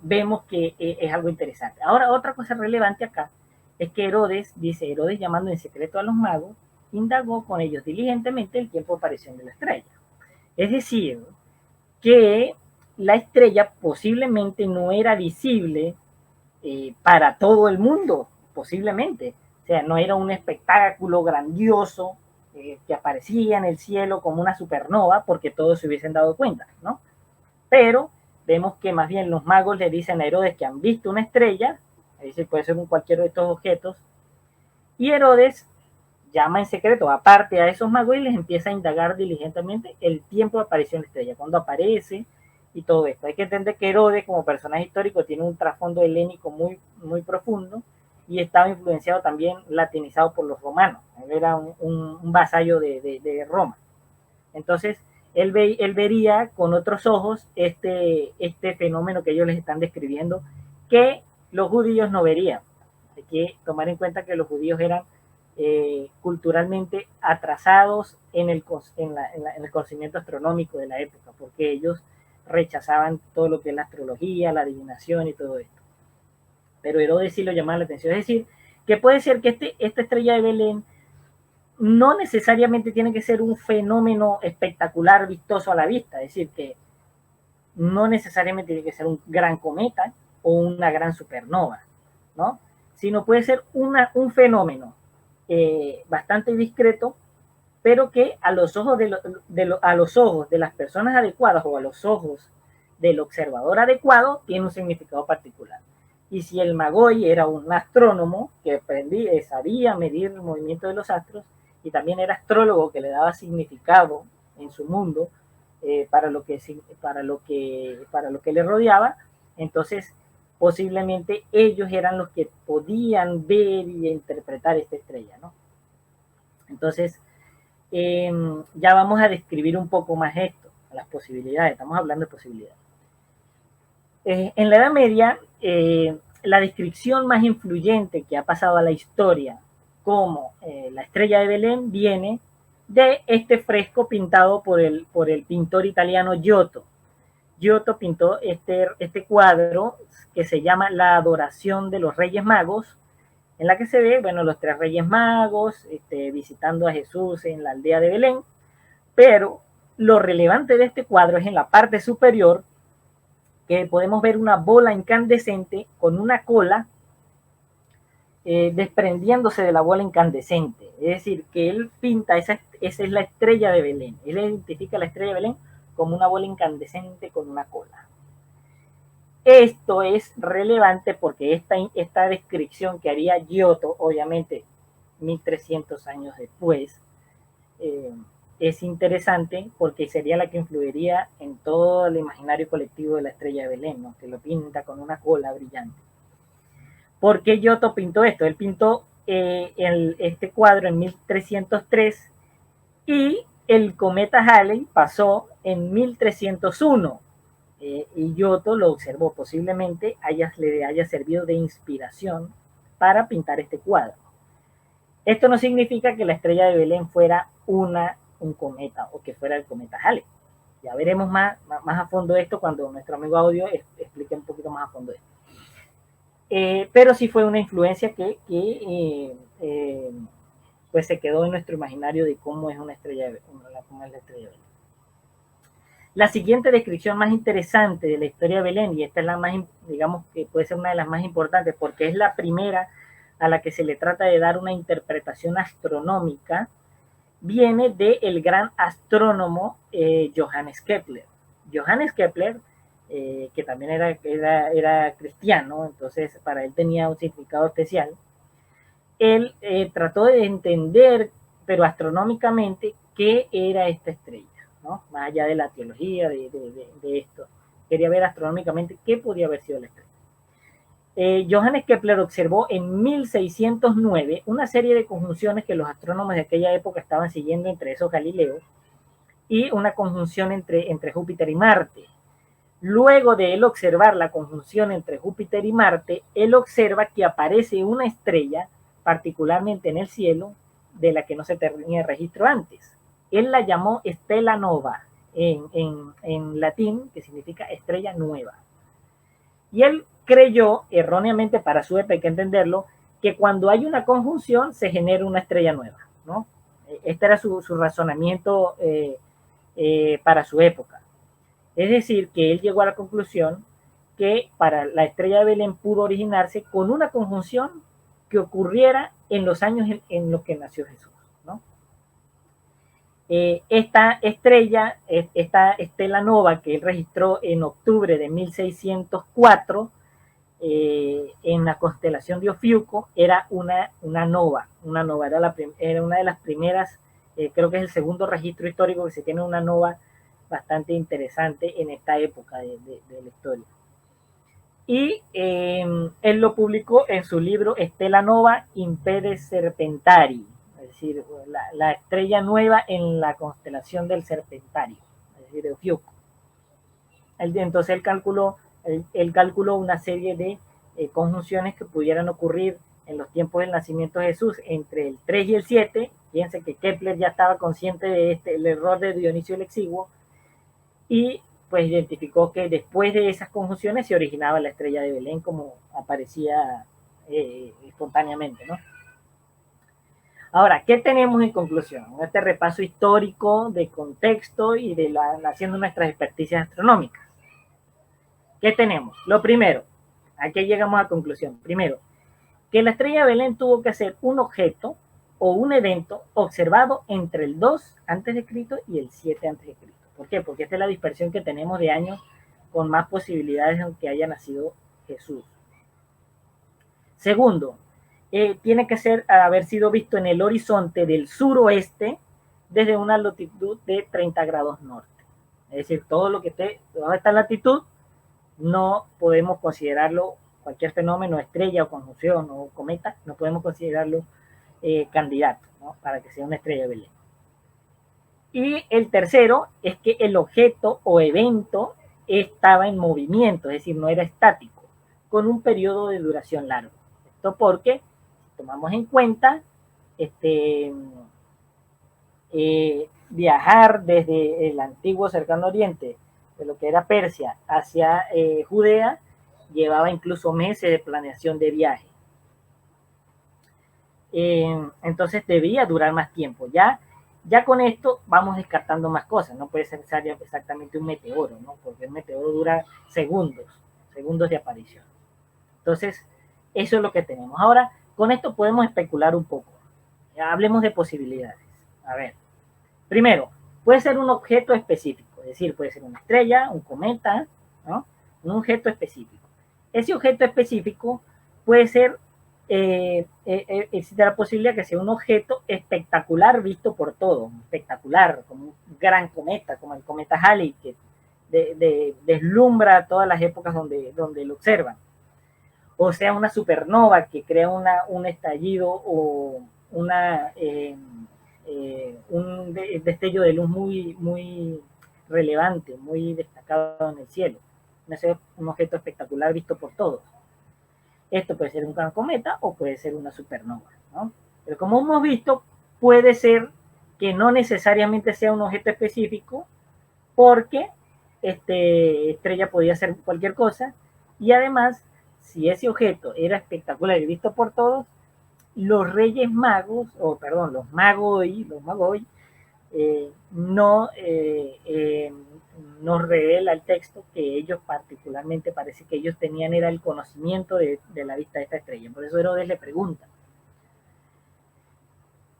Vemos que es algo interesante. Ahora, otra cosa relevante acá es que Herodes llamando en secreto a los magos, indagó con ellos diligentemente el tiempo de aparición de la estrella. Es decir, que la estrella posiblemente no era visible para todo el mundo, posiblemente. O sea, no era un espectáculo grandioso que aparecía en el cielo como una supernova porque todos se hubiesen dado cuenta, ¿no? Pero vemos que más bien los magos le dicen a Herodes que han visto una estrella, es decir, puede ser cualquiera de estos objetos, y Herodes llama en secreto aparte a esos magos y les empieza a indagar diligentemente el tiempo de aparición de la estrella, cuando aparece y todo esto. Hay que entender que Herodes, como personaje histórico, tiene un trasfondo helénico muy, muy profundo y estaba influenciado también, latinizado por los romanos. Él era un vasallo de Roma. Entonces, él vería con otros ojos este fenómeno que ellos les están describiendo, que los judíos no verían. Hay que tomar en cuenta que los judíos eran culturalmente atrasados en el conocimiento astronómico de la época, porque ellos rechazaban todo lo que es la astrología, la adivinación y todo esto. Pero Herodes sí lo llamaba la atención. Es decir, que puede ser que esta estrella de Belén no necesariamente tiene que ser un fenómeno espectacular, vistoso a la vista. Es decir, que no necesariamente tiene que ser un gran cometa o una gran supernova, ¿no? Sino puede ser un fenómeno bastante discreto, pero que a los ojos a los ojos de las personas adecuadas o a los ojos del observador adecuado tiene un significado particular. Y si el Magoi era un astrónomo que sabía medir el movimiento de los astros y también era astrólogo que le daba significado en su mundo para lo que le rodeaba, entonces posiblemente ellos eran los que podían ver y interpretar esta estrella, ¿no? Entonces, ya vamos a describir un poco más esto, las posibilidades, estamos hablando de posibilidades. En la Edad Media, la descripción más influyente que ha pasado a la historia como la estrella de Belén viene de este fresco pintado por el pintor italiano Giotto. Giotto pintó este cuadro que se llama La Adoración de los Reyes Magos, en la que se ve, bueno, los tres Reyes Magos visitando a Jesús en la aldea de Belén, pero lo relevante de este cuadro es en la parte superior, que podemos ver una bola incandescente con una cola desprendiéndose de la bola incandescente. Es decir, que él pinta, esa es la estrella de Belén. Él identifica la estrella de Belén como una bola incandescente con una cola. Esto es relevante porque esta descripción que haría Giotto, obviamente 1300 años después, es interesante porque sería la que influiría en todo el imaginario colectivo de la estrella de Belén, ¿no? Que lo pinta con una cola brillante. ¿Por qué Giotto pintó esto? Él pintó este cuadro en 1303 y el cometa Halley pasó en 1301. Y Giotto lo observó, posiblemente le haya servido de inspiración para pintar este cuadro. Esto no significa que la estrella de Belén fuera un cometa o que fuera el cometa Halley. Ya veremos más a fondo esto cuando nuestro amigo Audio explique un poquito más a fondo esto. Pero sí fue una influencia que pues se quedó en nuestro imaginario de cómo es una estrella, cómo es la estrella de Belén. La siguiente descripción más interesante de la historia de Belén, y esta es la más, digamos que puede ser una de las más importantes porque es la primera a la que se le trata de dar una interpretación astronómica, viene del gran astrónomo Johannes Kepler. Johannes Kepler, que también era cristiano, entonces para él tenía un significado especial. Él trató de entender, pero astronómicamente, qué era esta estrella, ¿no? Más allá de la teología, de esto. Quería ver astronómicamente qué podía haber sido la estrella. Johannes Kepler observó en 1609 una serie de conjunciones que los astrónomos de aquella época estaban siguiendo, entre esos Galileo, y una conjunción entre Júpiter y Marte. Luego de él observar la conjunción entre Júpiter y Marte, él observa que aparece una estrella, particularmente en el cielo, de la que no se tenía registro antes. Él la llamó Stella Nova, en latín, que significa estrella nueva. Y él creyó, erróneamente para su época, hay que entenderlo, que cuando hay una conjunción se genera una estrella nueva, ¿no? Este era su razonamiento para su época. Es decir, que él llegó a la conclusión que para la estrella de Belén pudo originarse con una conjunción que ocurriera en los años en los que nació Jesús, ¿no? Esta estrella, esta Stella Nova que él registró en octubre de 1604 en la constelación de Ofiuco, era una nova, era una de las primeras, creo que es el segundo registro histórico que se tiene una nova bastante interesante en esta época de la historia. Y él lo publicó en su libro Stella Nova Impede Serpentari, es decir, la estrella nueva en la constelación del Serpentario, es decir, de Ofiuco. Entonces él calculó una serie de conjunciones que pudieran ocurrir en los tiempos del nacimiento de Jesús entre el 3 y el 7. Fíjense que Kepler ya estaba consciente de el error de Dionisio el Exiguo, y pues identificó que después de esas conjunciones se originaba la estrella de Belén, como aparecía espontáneamente, ¿no? Ahora, ¿qué tenemos en conclusión? Este repaso histórico de contexto y haciendo nuestras experticias astronómicas. ¿Qué tenemos? Lo primero, aquí llegamos a conclusión. Primero, que la estrella de Belén tuvo que ser un objeto o un evento observado entre el 2 a.C. y el 7 a.C. ¿Por qué? Porque esta es la dispersión que tenemos de años con más posibilidades de que haya nacido Jesús. Segundo, tiene que haber sido visto en el horizonte del suroeste desde una latitud de 30 grados norte. Es decir, todo lo que esté a esta latitud no podemos considerarlo, cualquier fenómeno, estrella o conjunción o cometa, no podemos considerarlo candidato, ¿no? Para que sea una estrella de Belén. Y el tercero es que el objeto o evento estaba en movimiento, es decir, no era estático, con un periodo de duración largo. Esto porque, si tomamos en cuenta, viajar desde el antiguo cercano oriente, de lo que era Persia, hacia Judea, llevaba incluso meses de planeación de viaje. Entonces debía durar más tiempo. Ya con esto vamos descartando más cosas. No puede ser exactamente un meteoro, ¿no? Porque el meteoro dura segundos de aparición. Entonces, eso es lo que tenemos. Ahora, con esto podemos especular un poco. Hablemos de posibilidades. A ver, primero, puede ser un objeto específico, es decir, puede ser una estrella, un cometa, ¿no? Un objeto específico. Ese objeto específico puede ser, existe la posibilidad que sea un objeto espectacular visto por todos, espectacular, como un gran cometa, como el cometa Halley, que deslumbra todas las épocas donde lo observan. O sea, una supernova que crea un estallido o un destello de luz muy relevante, muy destacado en el cielo. Un objeto espectacular visto por todos. Esto puede ser un gran cometa o puede ser una supernova, ¿no? Pero como hemos visto, puede ser que no necesariamente sea un objeto específico, porque estrella podía ser cualquier cosa, y además, si ese objeto era espectacular y visto por todos, los Reyes Magos, los Magoi, nos revela el texto que ellos particularmente parece que ellos tenían era el conocimiento de la vista de esta estrella. Por eso Herodes le pregunta.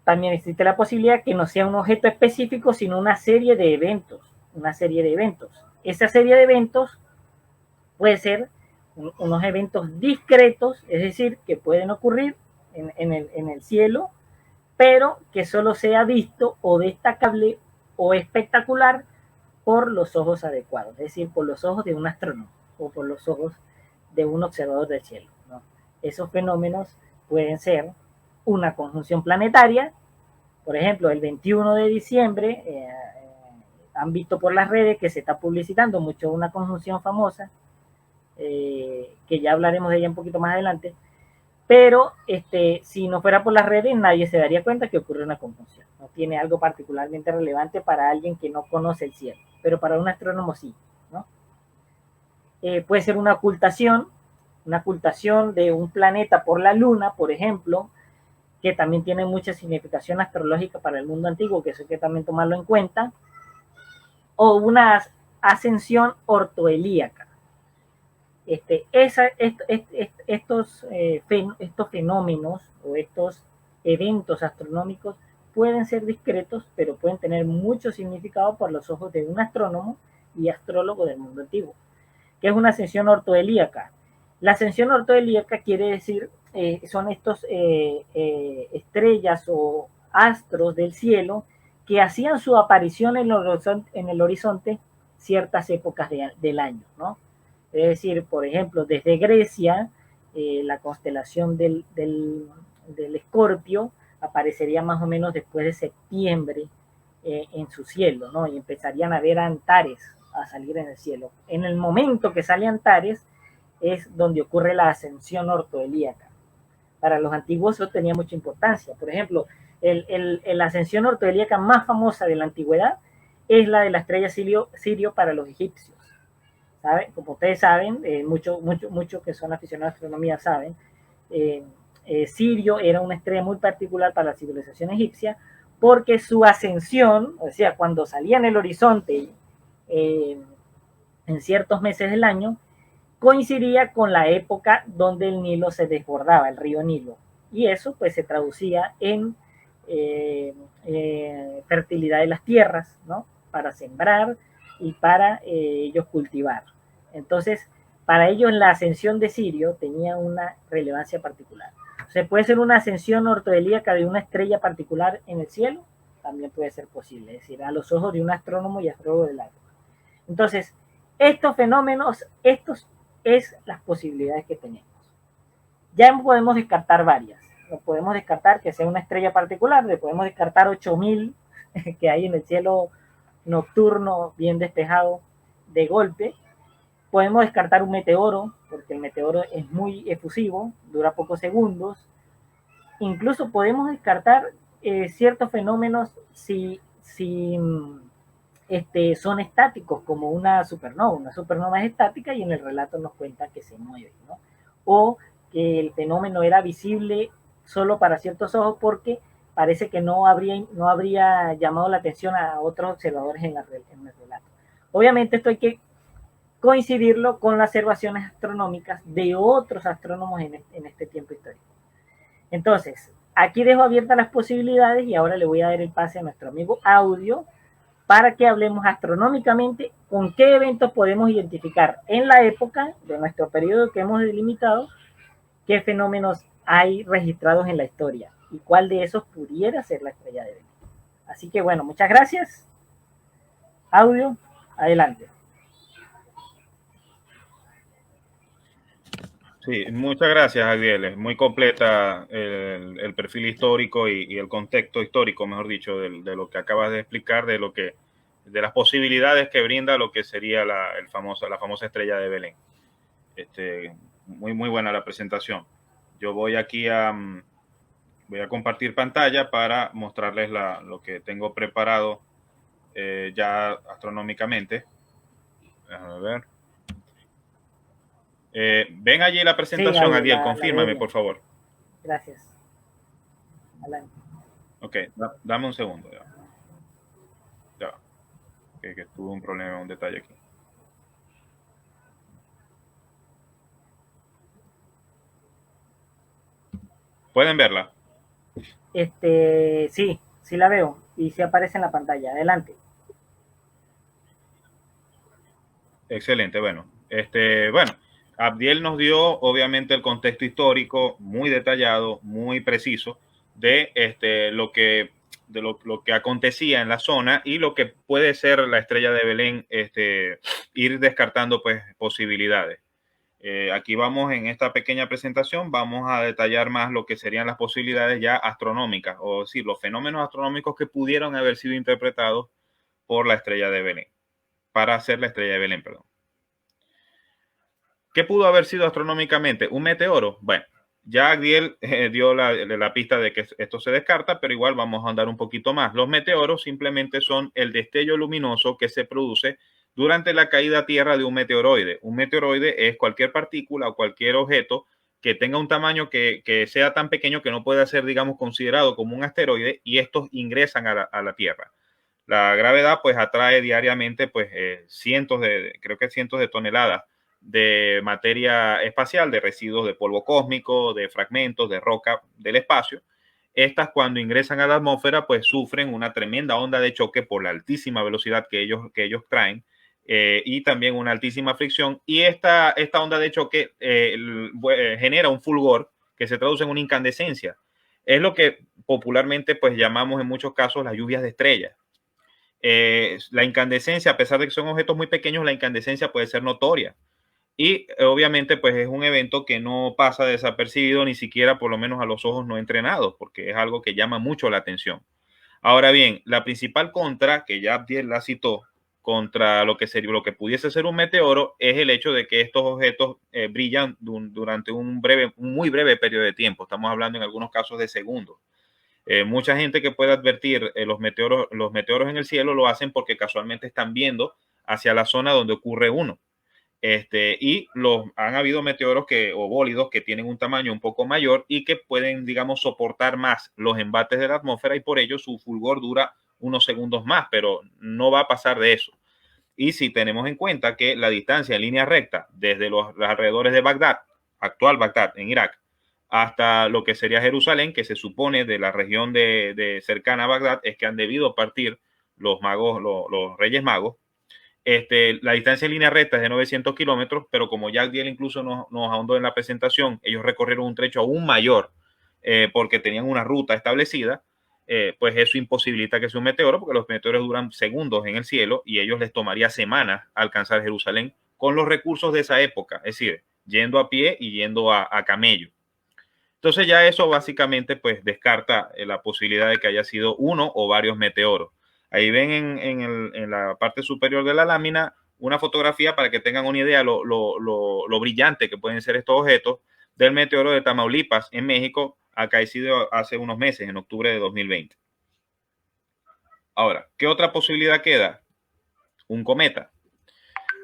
También existe la posibilidad que no sea un objeto específico, sino una serie de eventos. Esa serie de eventos puede ser unos eventos discretos, es decir, que pueden ocurrir en el cielo, pero que solo sea visto o destacable o espectacular por los ojos adecuados, es decir, por los ojos de un astrónomo o por los ojos de un observador del cielo, ¿no? Esos fenómenos pueden ser una conjunción planetaria, por ejemplo, el 21 de diciembre, han visto por las redes que se está publicitando mucho una conjunción famosa, que ya hablaremos de ella un poquito más adelante, pero si no fuera por las redes nadie se daría cuenta que ocurre una conjunción. No tiene algo particularmente relevante para alguien que no conoce el cielo, pero para un astrónomo sí, ¿no? Puede ser una ocultación de un planeta por la luna, por ejemplo, que también tiene mucha significación astrológica para el mundo antiguo, que eso hay que también tomarlo en cuenta, o una ascensión ortoelíaca. Estos fenómenos o estos eventos astronómicos pueden ser discretos, pero pueden tener mucho significado por los ojos de un astrónomo y astrólogo del mundo antiguo. ¿Qué es una ascensión ortoelíaca? La ascensión ortoelíaca quiere decir, son estos estrellas o astros del cielo que hacían su aparición en el horizonte ciertas épocas del año, ¿no? Es decir, por ejemplo, desde Grecia, la constelación del Escorpio aparecería más o menos después de septiembre en su cielo, ¿no? Y empezarían a ver Antares a salir en el cielo. En el momento que sale Antares es donde ocurre la ascensión ortoelíaca. Para los antiguos eso tenía mucha importancia. Por ejemplo, la ascensión ortoelíaca más famosa de la antigüedad es la de la estrella Sirio para los egipcios. ¿Saben? Como ustedes saben, muchos que son aficionados a astronomía saben, Sirio era una estrella muy particular para la civilización egipcia, porque su ascensión, o sea, cuando salía en el horizonte en ciertos meses del año, coincidía con la época donde el Nilo se desbordaba, el río Nilo, y eso pues se traducía en fertilidad de las tierras, ¿no? Para sembrar y para ellos cultivar. Entonces, para ellos la ascensión de Sirio tenía una relevancia particular. O sea, puede ser una ascensión ortoelíaca de una estrella particular en el cielo, también puede ser posible, es decir, a los ojos de un astrónomo y astrólogo del área. Entonces, estos fenómenos, estos es las posibilidades que tenemos. Ya podemos descartar varias. Podemos descartar que sea una estrella particular, le podemos descartar 8000 que hay en el cielo nocturno bien despejado de golpe. Podemos descartar un meteoro, porque el meteoro es muy efusivo, dura pocos segundos. Incluso podemos descartar ciertos fenómenos son estáticos, como una supernova. Una supernova es estática y en el relato nos cuenta que se mueve, ¿no? O que el fenómeno era visible solo para ciertos ojos porque parece que no habría llamado la atención a otros observadores en el relato. Obviamente esto hay que coincidirlo con las observaciones astronómicas de otros astrónomos en este tiempo histórico. Entonces, aquí dejo abiertas las posibilidades y ahora le voy a dar el pase a nuestro amigo Audio para que hablemos astronómicamente con qué eventos podemos identificar en la época de nuestro periodo que hemos delimitado, qué fenómenos hay registrados en la historia y cuál de esos pudiera ser la estrella de Belén. Así que bueno, muchas gracias. Audio, adelante. Sí, muchas gracias, Adiel. Es muy completa el perfil histórico y el contexto histórico, mejor dicho, de lo que acabas de explicar, de las posibilidades que brinda lo que sería la famosa estrella de Belén. Muy buena la presentación. Yo voy aquí voy a compartir pantalla para mostrarles lo que tengo preparado ya astronómicamente. Déjame ver. Ven allí la presentación, Sí, Adiel, la veo confírmame, bien. por favor. Gracias. Adelante. Ok, dame un segundo. Ya. Que tuve un problema, un detalle aquí. ¿Pueden verla? Sí la veo y sí aparece en la pantalla. Adelante. Excelente, bueno, Abdiel nos dio obviamente el contexto histórico muy detallado, muy preciso lo que acontecía en la zona y lo que puede ser la estrella de Belén, ir descartando pues posibilidades. Aquí vamos en esta pequeña presentación, vamos a detallar más lo que serían las posibilidades ya astronómicas, o decir, los fenómenos astronómicos que pudieron haber sido interpretados por la estrella de Belén, para hacer la estrella de Belén, perdón. ¿Qué pudo haber sido astronómicamente? ¿Un meteoro? Bueno, ya Agdiel dio la pista de que esto se descarta, pero igual vamos a andar un poquito más. Los meteoros simplemente son el destello luminoso que se produce durante la caída a tierra de un meteoroide. Un meteoroide es cualquier partícula o cualquier objeto que tenga un tamaño que sea tan pequeño que no pueda ser, digamos, considerado como un asteroide, y estos ingresan a la Tierra. La gravedad pues atrae diariamente pues creo que cientos de toneladas de materia espacial, de residuos de polvo cósmico, de fragmentos de roca del espacio. Estas, cuando ingresan a la atmósfera, pues sufren una tremenda onda de choque por la altísima velocidad que ellos traen, y también una altísima fricción. Y esta onda de choque genera un fulgor que se traduce en una incandescencia. Es lo que popularmente pues llamamos en muchos casos las lluvias de estrellas. La incandescencia, a pesar de que son objetos muy pequeños, la incandescencia puede ser notoria. Y obviamente pues es un evento que no pasa desapercibido ni siquiera por lo menos a los ojos no entrenados, porque es algo que llama mucho la atención. Ahora bien, la principal contra, que ya Abdiel la citó, contra lo que pudiese ser un meteoro, es el hecho de que estos objetos brillan durante un muy breve periodo de tiempo. Estamos hablando en algunos casos de segundos. Mucha gente que puede advertir los meteoros en el cielo lo hacen porque casualmente están viendo hacia la zona donde ocurre uno. Han habido meteoros o bólidos que tienen un tamaño un poco mayor y que pueden, digamos, soportar más los embates de la atmósfera, y por ello su fulgor dura unos segundos más, pero no va a pasar de eso. Y si tenemos en cuenta que la distancia en línea recta desde los alrededores de Bagdad, actual Bagdad en Irak, hasta lo que sería Jerusalén, que se supone de la región de cercana a Bagdad, es que han debido partir los magos, los reyes magos. La distancia en línea recta es de 900 kilómetros, pero como ya Diel incluso nos ahondó en la presentación, ellos recorrieron un trecho aún mayor, porque tenían una ruta establecida. Pues eso imposibilita que sea un meteoro, porque los meteoros duran segundos en el cielo y ellos les tomaría semanas alcanzar Jerusalén con los recursos de esa época, es decir, yendo a pie y yendo a camello. Entonces ya eso básicamente pues descarta la posibilidad de que haya sido uno o varios meteoros. Ahí ven en la parte superior de la lámina una fotografía para que tengan una idea lo brillante que pueden ser estos objetos del meteoro de Tamaulipas en México, acaecido hace unos meses, en octubre de 2020. Ahora, ¿qué otra posibilidad queda? Un cometa.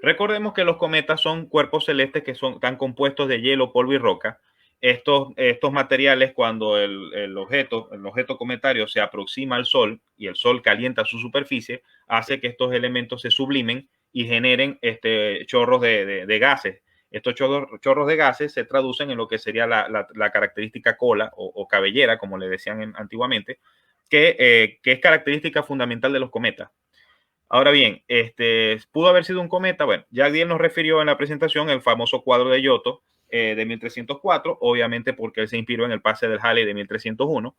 Recordemos que los cometas son cuerpos celestes que están compuestos de hielo, polvo y roca. Estos materiales, cuando el objeto cometario se aproxima al Sol y el Sol calienta su superficie, hace que estos elementos se sublimen y generen chorros de gases. Estos chorros de gases se traducen en lo que sería la característica cola o cabellera, como le decían antiguamente, que es característica fundamental de los cometas. Ahora bien, pudo haber sido un cometa. Bueno, Jagdiel nos refirió en la presentación el famoso cuadro de Giotto de 1304, obviamente porque él se inspiró en el pase del Halley de 1301.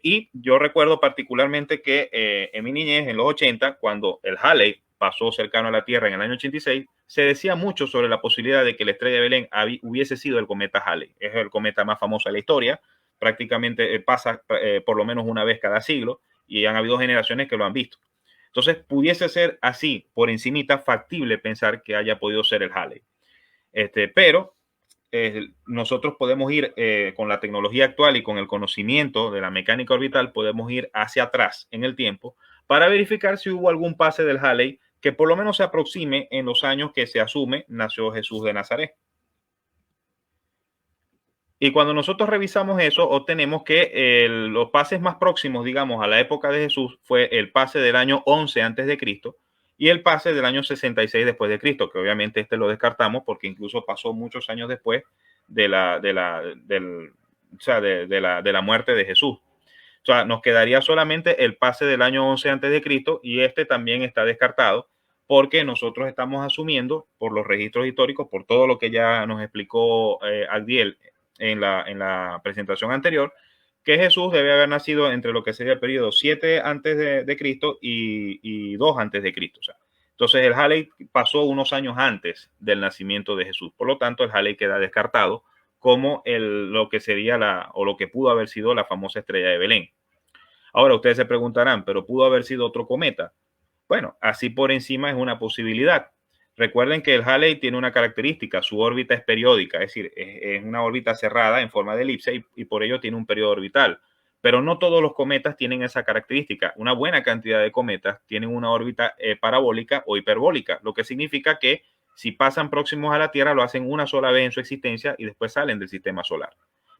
Y yo recuerdo particularmente que en mi niñez, en los 80, cuando el Halley pasó cercano a la Tierra en el año 86, se decía mucho sobre la posibilidad de que la estrella de Belén hubiese sido el cometa Halley. Es el cometa más famoso de la historia, prácticamente pasa por lo menos una vez cada siglo y han habido generaciones que lo han visto. Entonces, pudiese ser así, por encimita, factible pensar que haya podido ser el Halley. Pero nosotros podemos ir con la tecnología actual y con el conocimiento de la mecánica orbital, podemos ir hacia atrás en el tiempo para verificar si hubo algún pase del Halley que por lo menos se aproxime en los años que se asume nació Jesús de Nazaret. Y cuando nosotros revisamos eso, obtenemos que los pases más próximos, digamos, a la época de Jesús fue el pase del año 11 antes de Cristo y el pase del año 66 después de Cristo, que obviamente lo descartamos porque incluso pasó muchos años después de la muerte de Jesús. O sea, nos quedaría solamente el pase del año 11 antes de Cristo y también está descartado porque nosotros estamos asumiendo por los registros históricos, por todo lo que ya nos explicó Agdiel en la presentación anterior, que Jesús debe haber nacido entre lo que sería el periodo 7 antes de Cristo y 2 antes de Cristo. O sea, entonces el Halley pasó unos años antes del nacimiento de Jesús. Por lo tanto, el Halley queda descartado como lo que sería o lo que pudo haber sido la famosa estrella de Belén. Ahora ustedes se preguntarán, ¿pero pudo haber sido otro cometa? Bueno, así por encima es una posibilidad. Recuerden que el Halley tiene una característica, su órbita es periódica, es decir, es una órbita cerrada en forma de elipse y por ello tiene un periodo orbital. Pero no todos los cometas tienen esa característica. Una buena cantidad de cometas tienen una órbita parabólica o hiperbólica, lo que significa que si pasan próximos a la Tierra lo hacen una sola vez en su existencia y después salen del sistema solar,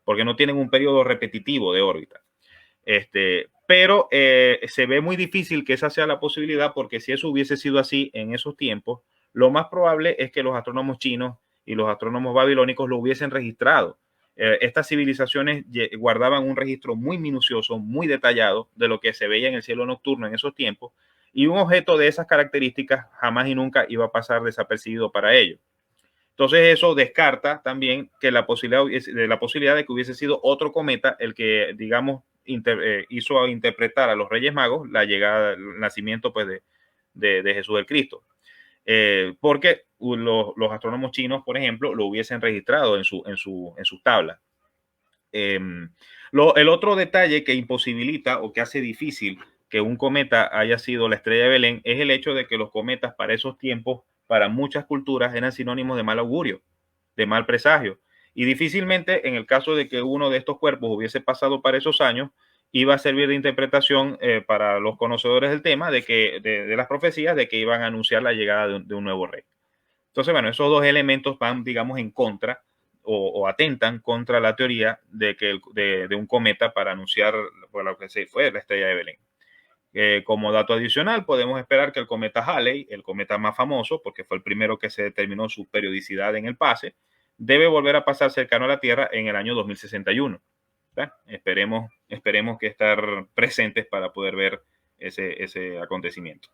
porque no tienen un periodo repetitivo de órbita. Pero se ve muy difícil que esa sea la posibilidad porque si eso hubiese sido así en esos tiempos, lo más probable es que los astrónomos chinos y los astrónomos babilónicos lo hubiesen registrado. Estas civilizaciones guardaban un registro muy minucioso, muy detallado de lo que se veía en el cielo nocturno en esos tiempos y un objeto de esas características jamás y nunca iba a pasar desapercibido para ellos. Entonces eso descarta también que la posibilidad de que hubiese sido otro cometa el que, digamos, hizo interpretar a los Reyes Magos la llegada, el nacimiento pues, de Jesús el Cristo. Porque los astrónomos chinos, por ejemplo, lo hubiesen registrado en sus tablas. El otro detalle que imposibilita o que hace difícil que un cometa haya sido la estrella de Belén es el hecho de que los cometas para esos tiempos, para muchas culturas, eran sinónimos de mal augurio, de mal presagio. Y difícilmente, en el caso de que uno de estos cuerpos hubiese pasado para esos años, iba a servir de interpretación para los conocedores del tema de las profecías de que iban a anunciar la llegada de un nuevo rey. Entonces, bueno, esos dos elementos van, digamos, en contra o atentan contra la teoría de un cometa para anunciar lo que se fue la estrella de Belén. Como dato adicional, podemos esperar que el cometa Halley, el cometa más famoso, porque fue el primero que se determinó su periodicidad en el pase, debe volver a pasar cercano a la Tierra en el año 2061. Esperemos que estar presentes para poder ver ese acontecimiento.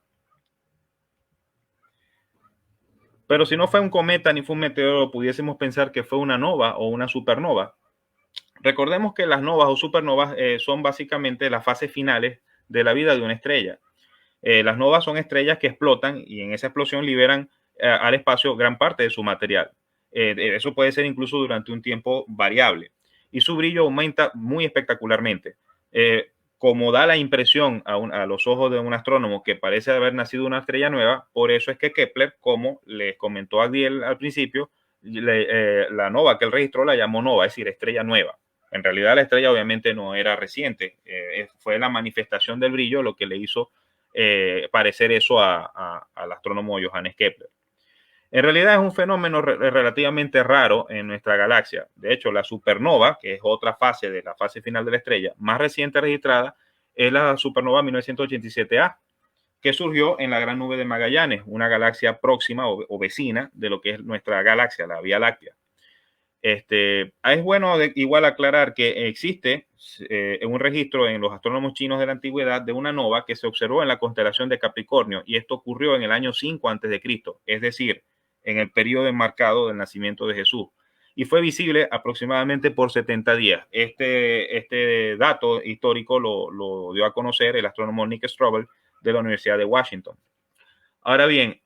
Pero si no fue un cometa ni fue un meteoro, pudiésemos pensar que fue una nova o una supernova. Recordemos que las novas o supernovas son básicamente las fases finales de la vida de una estrella. Las novas son estrellas que explotan y en esa explosión liberan al espacio gran parte de su material. Eso puede ser incluso durante un tiempo variable. Y su brillo aumenta muy espectacularmente. Como da la impresión a los ojos de un astrónomo que parece haber nacido una estrella nueva, por eso es que Kepler, como les comentó Agdiel al principio, la nova que él registró la llamó nova, es decir, estrella nueva. En realidad la estrella obviamente no era reciente, fue la manifestación del brillo lo que le hizo parecer eso al astrónomo Johannes Kepler. En realidad es un fenómeno relativamente raro en nuestra galaxia. De hecho, la supernova, que es otra fase de la fase final de la estrella, más reciente registrada, es la supernova 1987A, que surgió en la Gran Nube de Magallanes, una galaxia próxima o vecina de lo que es nuestra galaxia, la Vía Láctea. Es bueno igual aclarar que existe un registro en los astrónomos chinos de la antigüedad de una nova que se observó en la constelación de Capricornio, y esto ocurrió en el año 5 a.C., es decir, en el periodo enmarcado del nacimiento de Jesús, y fue visible aproximadamente por 70 días. Este dato histórico lo dio a conocer el astrónomo Nick Strobel de la Universidad de Washington. Ahora bien,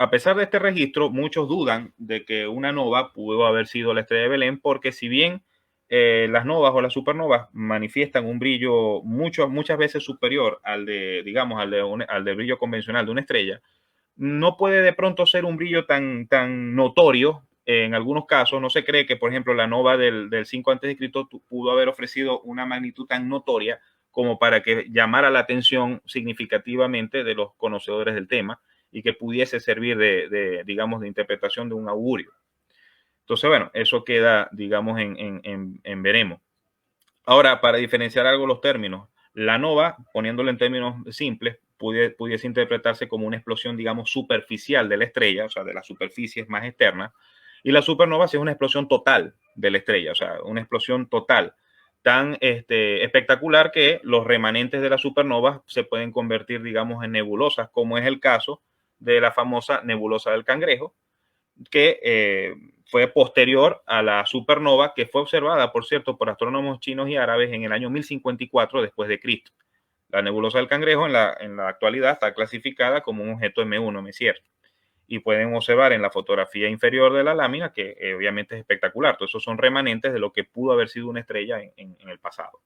a pesar de este registro, muchos dudan de que una nova pudo haber sido la estrella de Belén, porque si bien las novas o las supernovas manifiestan un brillo muchas veces superior al de, digamos, al de brillo convencional de una estrella, no puede de pronto ser un brillo tan notorio. En algunos casos no se cree que, por ejemplo, la nova del 5 a.C. pudo haber ofrecido una magnitud tan notoria como para que llamara la atención significativamente de los conocedores del tema y que pudiese servir digamos, de interpretación de un augurio. Entonces, bueno, eso queda, digamos, en veremos. Ahora, para diferenciar algo los términos, la nova, poniéndolo en términos simples, pudiese interpretarse como una explosión, digamos, superficial de la estrella, o sea, de las superficies más externas, y la supernova sí es una explosión total de la estrella, o sea, una explosión total tan espectacular que los remanentes de la supernova se pueden convertir, digamos, en nebulosas, como es el caso de la famosa nebulosa del Cangrejo, que fue posterior a la supernova, que fue observada, por cierto, por astrónomos chinos y árabes en el año 1054 después de Cristo. La nebulosa del Cangrejo en la actualidad está clasificada como un objeto M1 Messier, y pueden observar en la fotografía inferior de la lámina que obviamente es espectacular. Todos esos son remanentes de lo que pudo haber sido una estrella en el pasado.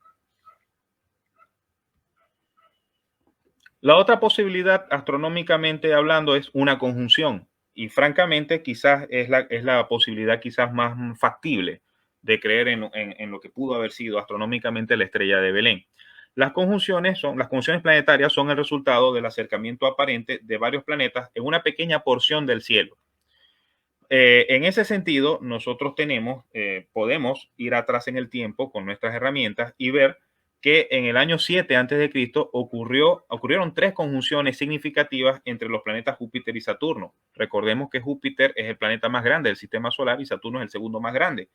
La otra posibilidad, astronómicamente hablando, es una conjunción, y francamente quizás es la posibilidad quizás más factible de creer en lo que pudo haber sido astronómicamente la estrella de Belén. Las conjunciones planetarias son el resultado del acercamiento aparente de varios planetas en una pequeña porción del cielo. En ese sentido, nosotros podemos ir atrás en el tiempo con nuestras herramientas y ver que en el año 7 a.C. ocurrieron 3 conjunciones significativas entre los planetas Júpiter y Saturno. Recordemos que Júpiter es el planeta más grande del sistema solar y Saturno es el segundo más grande.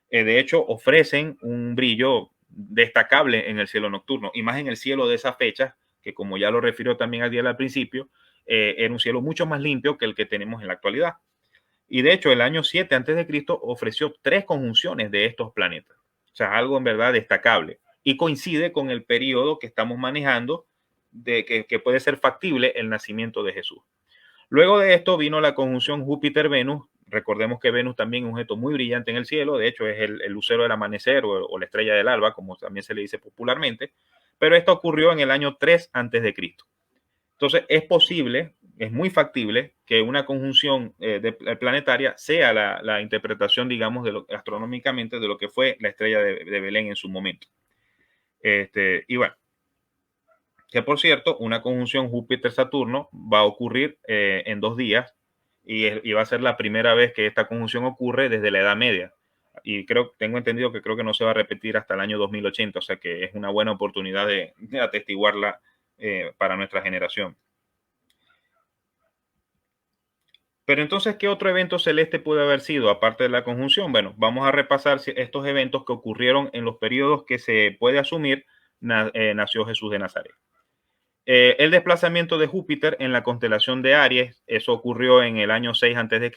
De hecho, ofrecen un brillo destacable en el cielo nocturno, y más en el cielo de esas fechas, que como ya lo refirió también Adiel al principio, era un cielo mucho más limpio que el que tenemos en la actualidad. Y de hecho, el año 7 a.C. ofreció 3 conjunciones de estos planetas. O sea, algo en verdad destacable. Y coincide con el periodo que estamos manejando de que puede ser factible el nacimiento de Jesús. Luego de esto vino la conjunción Júpiter-Venus. Recordemos que Venus también es un objeto muy brillante en el cielo. De hecho, es el lucero del amanecer o la estrella del alba, como también se le dice popularmente. Pero esto ocurrió en el año 3 a.C. Entonces, es posible, es muy factible que una conjunción planetaria sea la interpretación, digamos, astronómicamente de lo que fue la estrella de Belén en su momento. Y bueno, que por cierto, una conjunción Júpiter-Saturno va a ocurrir en 2 días, y va a ser la primera vez que esta conjunción ocurre desde la Edad Media. Y tengo entendido que creo que no se va a repetir hasta el año 2080, o sea que es una buena oportunidad de atestiguarla para nuestra generación. Pero entonces, ¿qué otro evento celeste puede haber sido aparte de la conjunción? Bueno, vamos a repasar estos eventos que ocurrieron en los periodos que se puede asumir nació Jesús de Nazaret. El desplazamiento de Júpiter en la constelación de Aries, eso ocurrió en el año 6 a.C.,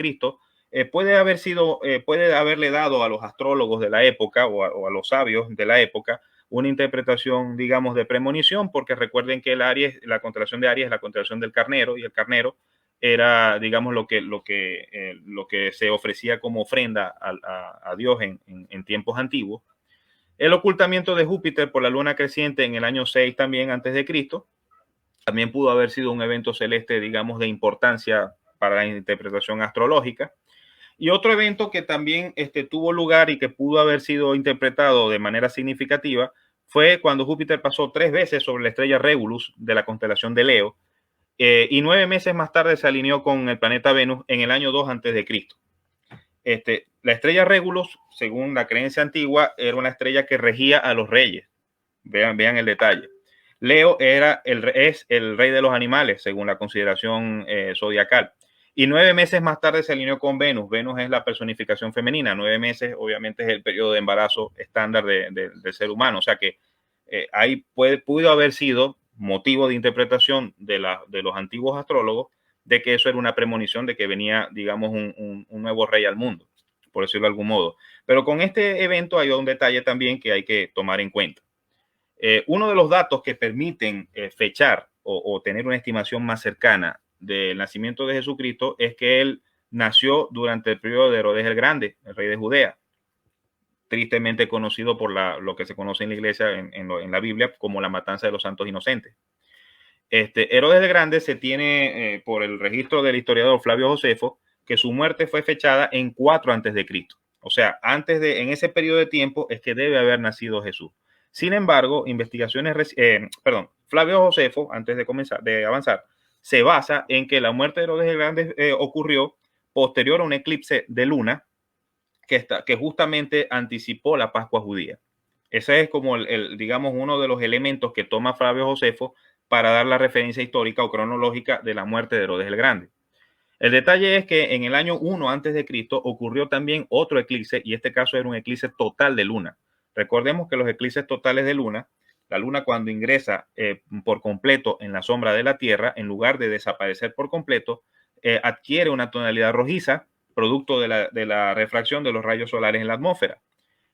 puede haberle dado a los astrólogos de la época o a los sabios de la época una interpretación, digamos, de premonición, porque recuerden que la constelación de Aries es la constelación del carnero, y el carnero era, digamos, lo que se ofrecía como ofrenda a Dios en tiempos antiguos. El ocultamiento de Júpiter por la luna creciente en el año 6 también antes de Cristo también pudo haber sido un evento celeste, digamos, de importancia para la interpretación astrológica. Y otro evento que también tuvo lugar y que pudo haber sido interpretado de manera significativa fue cuando Júpiter pasó 3 veces sobre la estrella Regulus de la constelación de Leo, y 9 meses más tarde se alineó con el planeta Venus en el año 2 antes de Cristo. La estrella Regulus, según la creencia antigua, era una estrella que regía a los reyes. Vean el detalle. Leo es el rey de los animales, según la consideración zodiacal. Y 9 meses más tarde se alineó con Venus. Venus es la personificación femenina. 9 meses, obviamente, es el periodo de embarazo estándar del ser humano. O sea que ahí pudo haber sido motivo de interpretación de los antiguos astrólogos de que eso era una premonición de que venía, digamos, un nuevo rey al mundo, por decirlo de algún modo. Pero con este evento hay un detalle también que hay que tomar en cuenta. Uno de los datos que permiten fechar o tener una estimación más cercana del nacimiento de Jesucristo es que él nació durante el periodo de Herodes el Grande, el rey de Judea, tristemente conocido por lo que se conoce en la iglesia, en la Biblia, como la matanza de los santos inocentes. Herodes el Grande se tiene por el registro del historiador Flavio Josefo que su muerte fue fechada en 4 antes de Cristo. O sea, en ese periodo de tiempo es que debe haber nacido Jesús. Sin embargo, Flavio Josefo, antes de avanzar, se basa en que la muerte de Herodes el Grande ocurrió posterior a un eclipse de luna que justamente anticipó la Pascua judía. Ese es como digamos, uno de los elementos que toma Flavio Josefo para dar la referencia histórica o cronológica de la muerte de Herodes el Grande. El detalle es que en el año 1 antes de Cristo ocurrió también otro eclipse, y este caso era un eclipse total de luna. Recordemos que los eclipses totales de luna, la luna cuando ingresa por completo en la sombra de la Tierra, en lugar de desaparecer por completo, adquiere una tonalidad rojiza, producto de la refracción de los rayos solares en la atmósfera.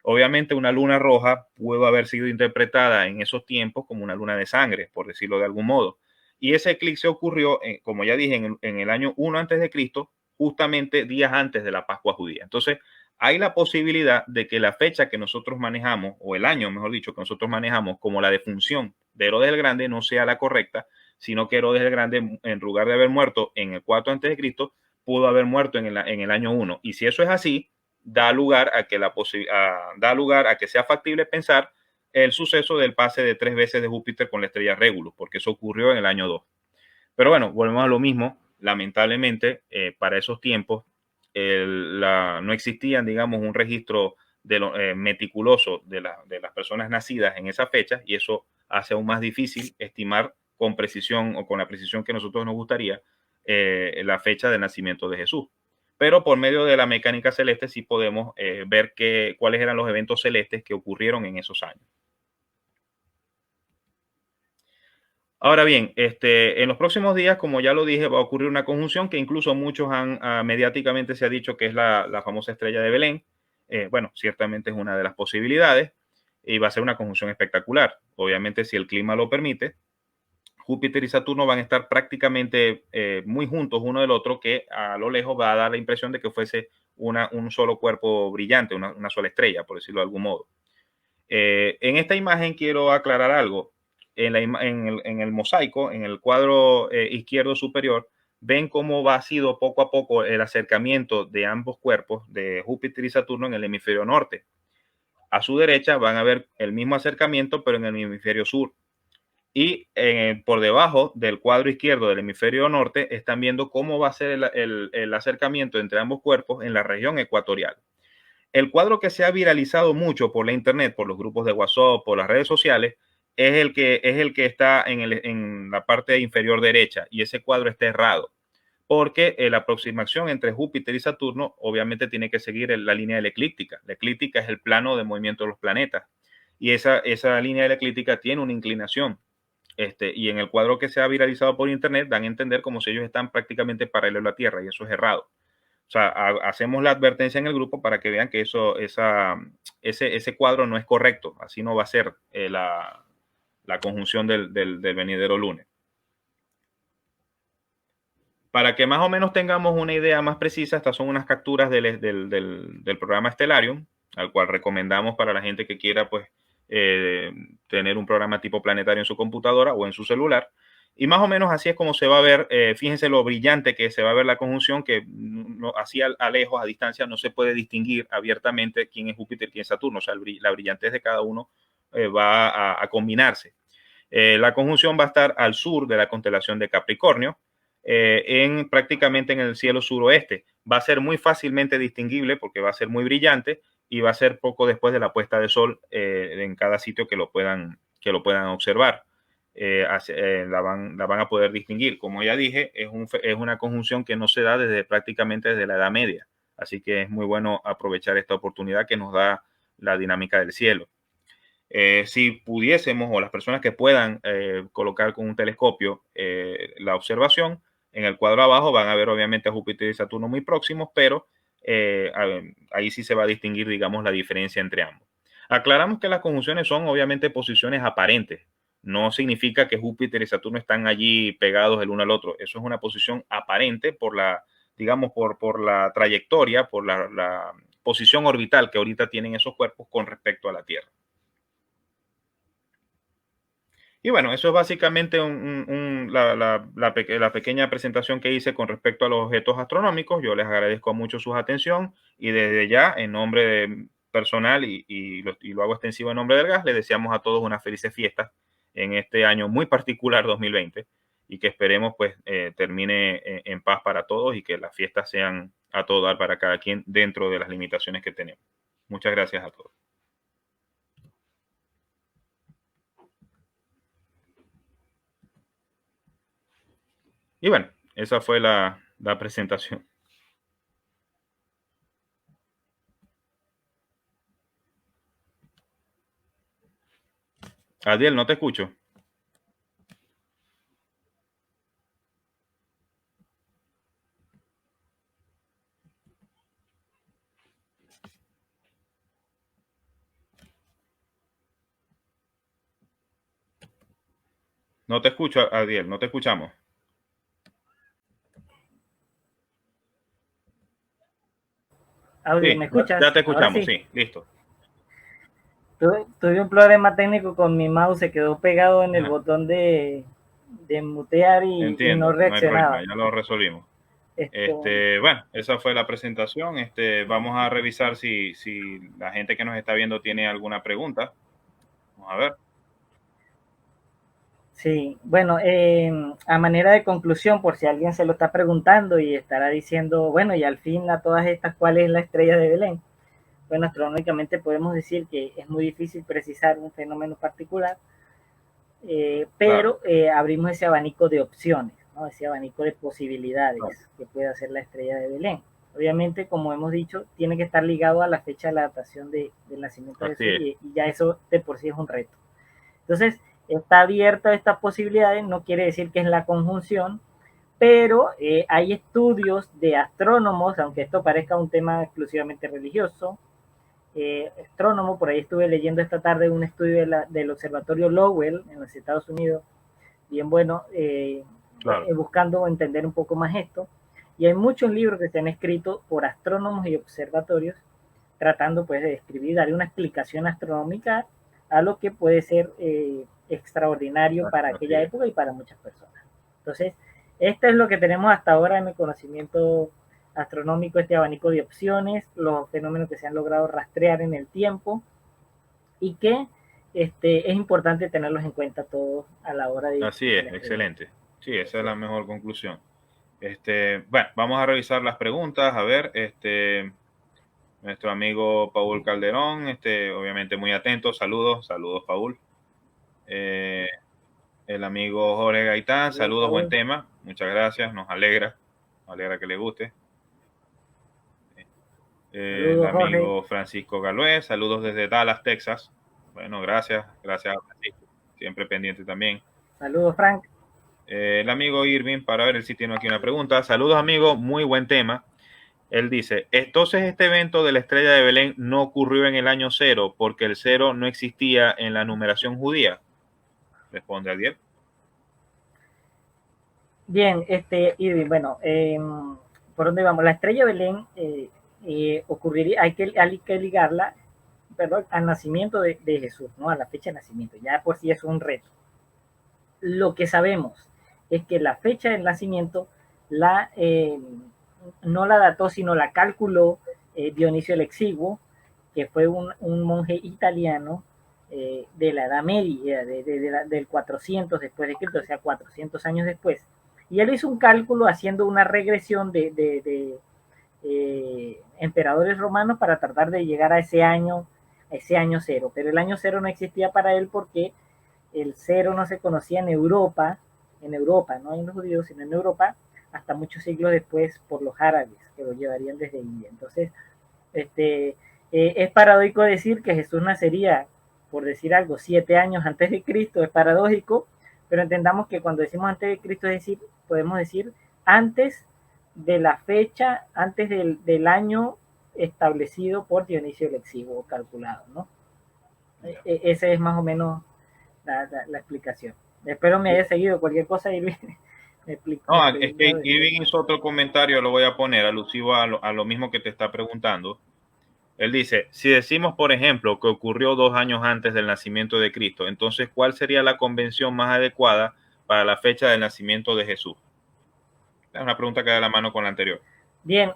Obviamente una luna roja pudo haber sido interpretada en esos tiempos como una luna de sangre, por decirlo de algún modo. Y ese eclipse ocurrió, como ya dije, en el año 1 antes de Cristo, justamente días antes de la Pascua judía. Entonces, hay la posibilidad de que la fecha que nosotros manejamos, o el año, mejor dicho, que nosotros manejamos como la defunción de Herodes el Grande no sea la correcta, sino que Herodes el Grande, en lugar de haber muerto en el 4 antes de Cristo, pudo haber muerto en el año 1. Y si eso es así, da lugar a que sea factible pensar el suceso del pase de 3 veces de Júpiter con la estrella Regulus, porque eso ocurrió en el año 2. Pero bueno, volvemos a lo mismo. Lamentablemente, para esos tiempos, no existían, digamos, un registro meticuloso de las personas nacidas en esa fecha, y eso hace aún más difícil estimar con precisión o con la precisión que a nosotros nos gustaría la fecha de nacimiento de Jesús. Pero por medio de la mecánica celeste sí podemos ver cuáles eran los eventos celestes que ocurrieron en esos años. Ahora bien, en los próximos días, como ya lo dije, va a ocurrir una conjunción que incluso muchos mediáticamente se ha dicho que es la famosa estrella de Belén. Bueno, ciertamente es una de las posibilidades y va a ser una conjunción espectacular. Obviamente, si el clima lo permite, Júpiter y Saturno van a estar prácticamente muy juntos uno del otro, que a lo lejos va a dar la impresión de que fuese un solo cuerpo brillante, una sola estrella, por decirlo de algún modo. En esta imagen quiero aclarar algo. En el mosaico, en el cuadro izquierdo superior, ven cómo va sido poco a poco el acercamiento de ambos cuerpos, de Júpiter y Saturno, en el hemisferio norte. A su derecha van a ver el mismo acercamiento, pero en el hemisferio sur. Y por debajo del cuadro izquierdo del hemisferio norte están viendo cómo va a ser el acercamiento entre ambos cuerpos en la región ecuatorial. El cuadro que se ha viralizado mucho por la internet, por los grupos de WhatsApp, por las redes sociales, es el que está en la parte inferior derecha, y ese cuadro está errado, porque la aproximación entre Júpiter y Saturno obviamente tiene que seguir la línea de la eclíptica. La eclíptica es el plano de movimiento de los planetas, y esa línea de la eclíptica tiene una inclinación. Y en el cuadro que se ha viralizado por internet dan a entender como si ellos están prácticamente paralelos a la Tierra, y eso es errado. O sea, hacemos la advertencia en el grupo para que vean que ese cuadro no es correcto. Así no va a ser la conjunción del venidero lunes. Para que más o menos tengamos una idea más precisa, estas son unas capturas del programa Stellarium, al cual recomendamos para la gente que quiera pues, tener un programa tipo planetario en su computadora o en su celular. Y más o menos así es como se va a ver. Fíjense lo brillante que se va a ver la conjunción, que así a lejos, a distancia, no se puede distinguir abiertamente quién es Júpiter y quién es Saturno. O sea, la brillantez de cada uno va a combinarse. La conjunción va a estar al sur de la constelación de Capricornio, prácticamente en el cielo suroeste. Va a ser muy fácilmente distinguible porque va a ser muy brillante y va a ser poco después de la puesta de sol en cada sitio que lo puedan observar. La van a poder distinguir. Como ya dije, es una conjunción que no se da prácticamente desde la Edad Media. Así que es muy bueno aprovechar esta oportunidad que nos da la dinámica del cielo. Si pudiésemos, o las personas que puedan colocar con un telescopio la observación, en el cuadro abajo van a ver obviamente a Júpiter y Saturno muy próximos, pero ahí sí se va a distinguir, digamos, la diferencia entre ambos. Aclaramos que las conjunciones son obviamente posiciones aparentes. No significa que Júpiter y Saturno están allí pegados el uno al otro. Eso es una posición aparente por la, digamos, por la trayectoria, por la posición orbital que ahorita tienen esos cuerpos con respecto a la Tierra. Y bueno, eso es básicamente la pequeña presentación que hice con respecto a los objetos astronómicos. Yo les agradezco mucho su atención y desde ya, en nombre personal y lo hago extensivo en nombre del GAS, les deseamos a todos unas felices fiestas en este año muy particular 2020 y que esperemos pues termine en paz para todos y que las fiestas sean a todo dar para cada quien dentro de las limitaciones que tenemos. Muchas gracias a todos. Y bueno, esa fue la presentación. Adiel, no te escucho. No te escucho, Adiel, no te escuchamos. Audio, Sí, ¿me escuchas? ya te Ahora escuchamos, sí. sí, listo. Tuve un problema técnico con mi mouse, se quedó pegado en el botón de mutear y no Entiendo, no hay problema, reaccionaba. ya lo resolvimos. Esto, Bueno, esa fue la presentación. Vamos a revisar si la gente que nos está viendo tiene alguna pregunta. Vamos a ver. sí, bueno, a manera de conclusión, por si alguien se lo está preguntando y estará diciendo, bueno, y al fin a todas estas, ¿cuál es la estrella de Belén? Bueno, astronómicamente podemos decir que es muy difícil precisar un fenómeno particular, pero Claro. abrimos ese abanico de opciones, ¿no? Ese abanico de posibilidades Claro. que puede hacer la estrella de Belén. Obviamente, como hemos dicho, tiene que estar ligado a la fecha de la datación del nacimiento de Así Jesús es. y ya eso de por sí es un reto. Entonces, está abierta a estas posibilidades, no quiere decir que es la conjunción, pero hay estudios de astrónomos, aunque esto parezca un tema exclusivamente religioso, astrónomo, por ahí estuve leyendo esta tarde un estudio del observatorio Lowell en los Estados Unidos, bien bueno, Claro. buscando entender un poco más esto, y hay muchos libros que se han escrito por astrónomos y observatorios tratando pues de describir, darle una explicación astronómica a lo que puede ser extraordinario para Así aquella es. época y para muchas personas. Entonces, esto es lo que tenemos hasta ahora en el conocimiento astronómico, este abanico de opciones, los fenómenos que se han logrado rastrear en el tiempo y que es importante tenerlos en cuenta todos a la hora de Así identificar es, la estrella. excelente. Sí, esa es la mejor conclusión. Bueno, vamos a revisar las preguntas. A ver, nuestro amigo Paul Calderón, obviamente muy atento. Saludos, Paul. El amigo Jorge Gaitán, saludos, buen tema. Muchas gracias, nos alegra que le guste. El Saludos, Jorge. amigo Francisco Galué, saludos desde Dallas, Texas. Bueno, gracias a Francisco, siempre pendiente también. Saludos, Frank. El amigo Irving, para ver si tiene aquí una pregunta. Saludos, amigo, muy buen tema. Él dice, entonces este evento de la estrella de Belén no ocurrió en el año 0 porque el 0 no existía en la numeración judía. Responde Adiel. Bien, Irving, bueno, ¿por dónde vamos? La estrella de Belén ocurriría, hay que ligarla, perdón, al nacimiento de Jesús, ¿no? A la fecha de nacimiento. Ya por sí es un reto. Lo que sabemos es que la fecha del nacimiento no la dató, sino la calculó Dionisio el Exiguo, que fue un monje italiano de la Edad Media, del 400 después de Cristo, o sea, 400 años después. Y él hizo un cálculo haciendo una regresión de emperadores romanos para tratar de llegar a ese año cero. Pero el año cero no existía para él porque el cero no se conocía en Europa, no en los judíos, sino en Europa, hasta muchos siglos después por los árabes, que lo llevarían desde India. Entonces, es paradójico decir que Jesús nacería, por decir algo, 7 años antes de Cristo, es paradójico, pero entendamos que cuando decimos antes de Cristo, es decir, podemos decir antes de la fecha, antes del año establecido por Dionisio el Exiguo, calculado, ¿no? Esa es más o menos la explicación. Espero me haya seguido. Cualquier cosa, Irving, me explico. No, es que Irving hizo otro comentario, lo voy a poner alusivo a lo mismo que te está preguntando. Él dice, si decimos, por ejemplo, que ocurrió 2 años antes del nacimiento de Cristo, entonces, ¿cuál sería la convención más adecuada para la fecha del nacimiento de Jesús? Es una pregunta que da la mano con la anterior. Bien,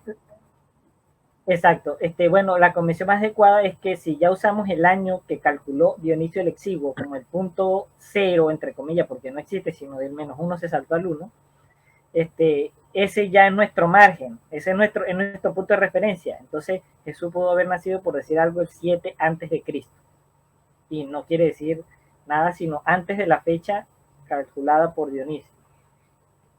exacto. Bueno, la convención más adecuada es que si ya usamos el año que calculó Dionisio el Exiguo como el punto cero, entre comillas, porque no existe, sino del -1 se saltó al 1, ese ya es nuestro margen, ese es nuestro punto de referencia. Entonces, Jesús pudo haber nacido, por decir algo, el 7 antes de Cristo. Y no quiere decir nada, sino antes de la fecha calculada por Dionisio.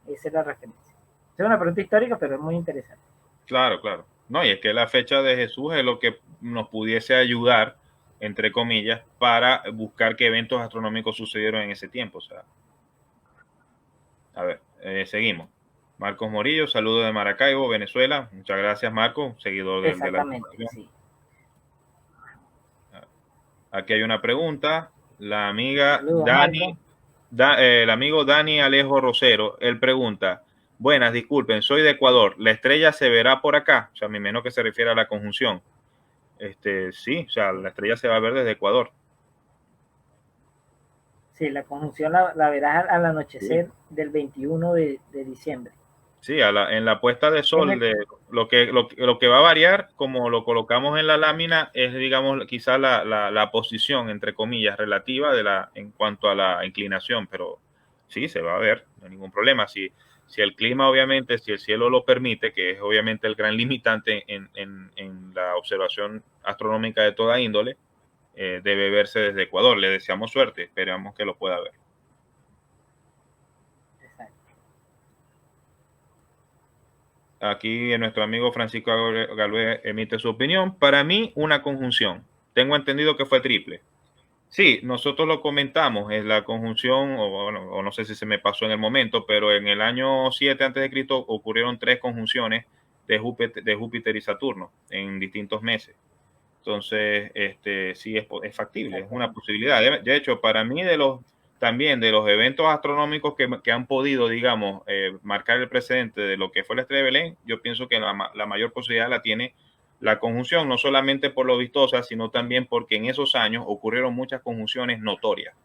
Esa es la referencia. Es una pregunta histórica, pero es muy interesante. Claro, claro. No, y es que la fecha de Jesús es lo que nos pudiese ayudar, entre comillas, para buscar qué eventos astronómicos sucedieron en ese tiempo. O sea, a ver, seguimos. Marcos Morillo, saludo de Maracaibo, Venezuela. Muchas gracias, Marcos, seguidor de la sí. Aquí hay una pregunta. La amiga Dani, el amigo Dani Alejo Rosero, él pregunta, buenas, disculpen, soy de Ecuador, ¿la estrella se verá por acá? O sea, me imagino que se refiere a la conjunción. Sí, o sea, la estrella se va a ver desde Ecuador. Sí, la conjunción la verás al anochecer, sí, del 21 de diciembre. Sí, en la puesta de sol, lo que va a variar, como lo colocamos en la lámina, es, digamos, quizá la posición, entre comillas, relativa en cuanto a la inclinación, pero sí, se va a ver, no hay ningún problema. Si el clima, obviamente, si el cielo lo permite, que es obviamente el gran limitante en la observación astronómica de toda índole, debe verse desde Ecuador. Le deseamos suerte, esperamos que lo pueda ver. Aquí nuestro amigo Francisco Galvez emite su opinión. Para mí, una conjunción. Tengo entendido que fue triple. Sí, nosotros lo comentamos, es la conjunción, o no sé si se me pasó en el momento, pero en el año 7 a.C. ocurrieron 3 conjunciones de Júpiter y Saturno en distintos meses. Entonces, sí es factible, es una posibilidad. De hecho, para mí, también de los eventos astronómicos que han podido, digamos, marcar el precedente de lo que fue la estrella de Belén, yo pienso que la mayor posibilidad la tiene la conjunción, no solamente por lo vistosa, sino también porque en esos años ocurrieron muchas conjunciones notorias.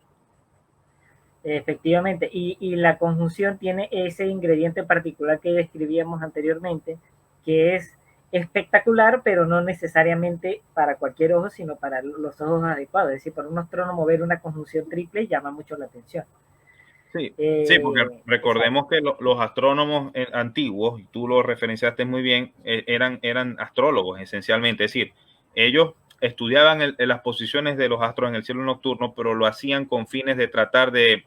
Efectivamente, y la conjunción tiene ese ingrediente particular que describíamos anteriormente, que es espectacular, pero no necesariamente para cualquier ojo, sino para los ojos adecuados. Es decir, para un astrónomo ver una conjunción triple llama mucho la atención. Sí, porque recordemos que los astrónomos antiguos, y tú lo referenciaste muy bien, eran astrólogos esencialmente, es decir, ellos estudiaban las posiciones de los astros en el cielo nocturno, pero lo hacían con fines de tratar de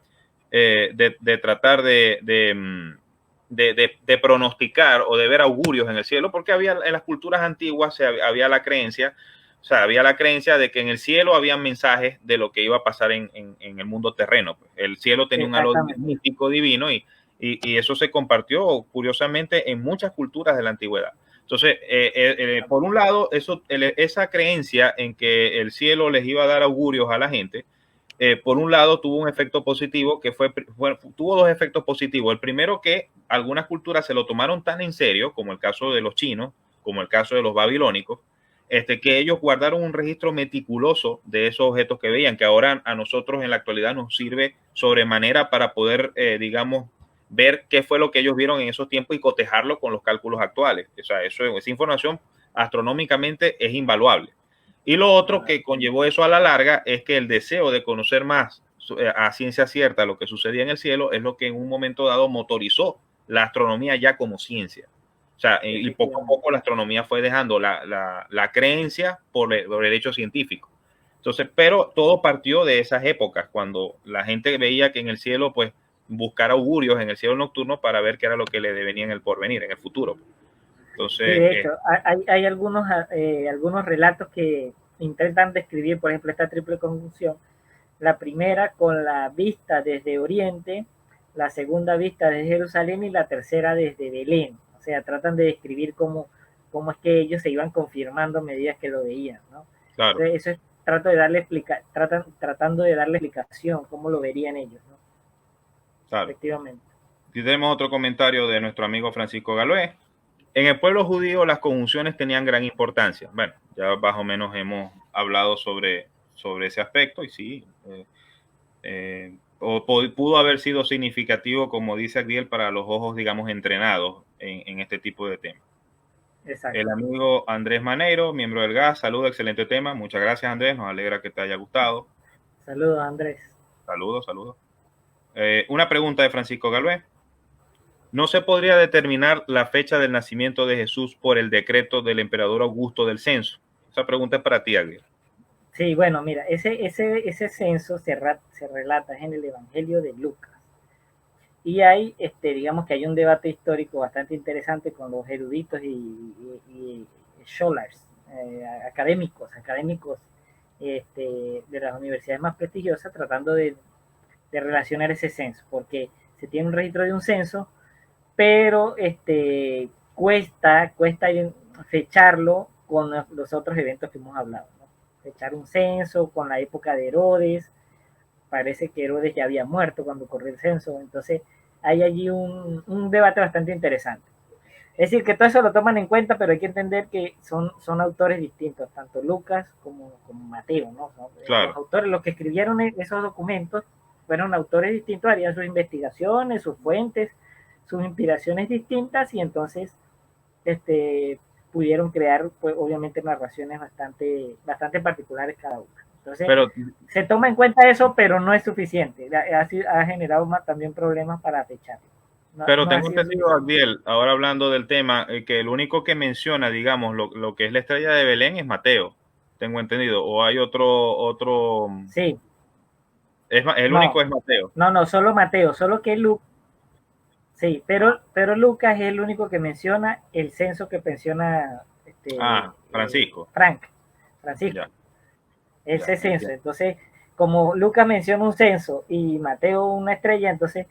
pronosticar o de ver augurios en el cielo, porque en las culturas antiguas había la creencia, o sea, había la creencia de que en el cielo había mensajes de lo que iba a pasar en el mundo terreno. El cielo tenía un halo místico divino y eso se compartió curiosamente en muchas culturas de la antigüedad. Entonces, por un lado, esa creencia en que el cielo les iba a dar augurios a la gente, por un lado tuvo un efecto positivo que tuvo 2 efectos positivos. El primero, que algunas culturas se lo tomaron tan en serio, como el caso de los chinos, como el caso de los babilónicos, que ellos guardaron un registro meticuloso de esos objetos que veían, que ahora a nosotros en la actualidad nos sirve sobremanera para poder, digamos, ver qué fue lo que ellos vieron en esos tiempos y cotejarlo con los cálculos actuales. O sea, esa información astronómicamente es invaluable. Y lo otro que conllevó eso a la larga es que el deseo de conocer más a ciencia cierta lo que sucedía en el cielo es lo que en un momento dado motorizó la astronomía ya como ciencia. O sea, y poco a poco la astronomía fue dejando la creencia por el hecho científico. Entonces, pero todo partió de esas épocas, cuando la gente veía que en el cielo, pues, buscar augurios en el cielo nocturno para ver qué era lo que le venía en el porvenir, en el futuro. Sí, Entonces, de hecho, hay algunos relatos que intentan describir, por ejemplo, esta triple conjunción. La primera con la vista desde Oriente, la segunda vista desde Jerusalén y la tercera desde Belén. O sea, tratan de describir cómo es que ellos se iban confirmando a medida que lo veían, ¿no? claro, Entonces, eso es tratando de darle explicación, cómo lo verían ellos, ¿no? claro. Efectivamente. Aquí tenemos otro comentario de nuestro amigo Francisco Galoé. En el pueblo judío las conjunciones tenían gran importancia. Bueno, ya más o menos hemos hablado sobre ese aspecto y sí, pudo haber sido significativo, como dice Agdiel, para los ojos, digamos, entrenados en este tipo de temas. Exacto. El amigo Andrés Maneiro, miembro del GAS, saludos, excelente tema. Muchas gracias, Andrés, nos alegra que te haya gustado. Saludos, Andrés. Saludos, saludos. Una pregunta de Francisco Galué. ¿No se podría determinar la fecha del nacimiento de Jesús por el decreto del emperador Augusto del censo? Esa pregunta es para ti, Agdiel. Sí, bueno, mira, ese censo se relata en el Evangelio de Lucas. Y hay, digamos que hay un debate histórico bastante interesante con los eruditos y scholars, académicos de las universidades más prestigiosas, tratando de relacionar ese censo, porque se tiene un registro de un censo, pero cuesta fecharlo con los otros eventos que hemos hablado, ¿no? Fechar un censo con la época de Herodes. Parece que Herodes ya había muerto cuando ocurrió el censo, entonces hay allí un debate bastante interesante. Es decir, que todo eso lo toman en cuenta, pero hay que entender que son autores distintos, tanto Lucas como Mateo, ¿no? Claro. Los autores, los que escribieron esos documentos, fueron autores distintos, harían sus investigaciones, sus fuentes, sus inspiraciones distintas, y entonces pudieron crear, pues, obviamente, narraciones bastante particulares cada una. Entonces, Pero, se toma en cuenta eso, pero no es suficiente. Ha generado también problemas para fecharlo. pero No ha tengo sido entendido, suficiente. Abdiel, ahora hablando del tema, que el único que menciona, digamos, lo que es la estrella de Belén es Mateo, tengo entendido, o hay otro, Sí, el único no, es Mateo. no, solo Mateo, solo que Lucas, sí, pero Lucas es el único que menciona el censo que menciona Francisco, Francisco, ya, ya, ese censo. entiendo. Entonces, como Lucas menciona un censo y Mateo una estrella, entonces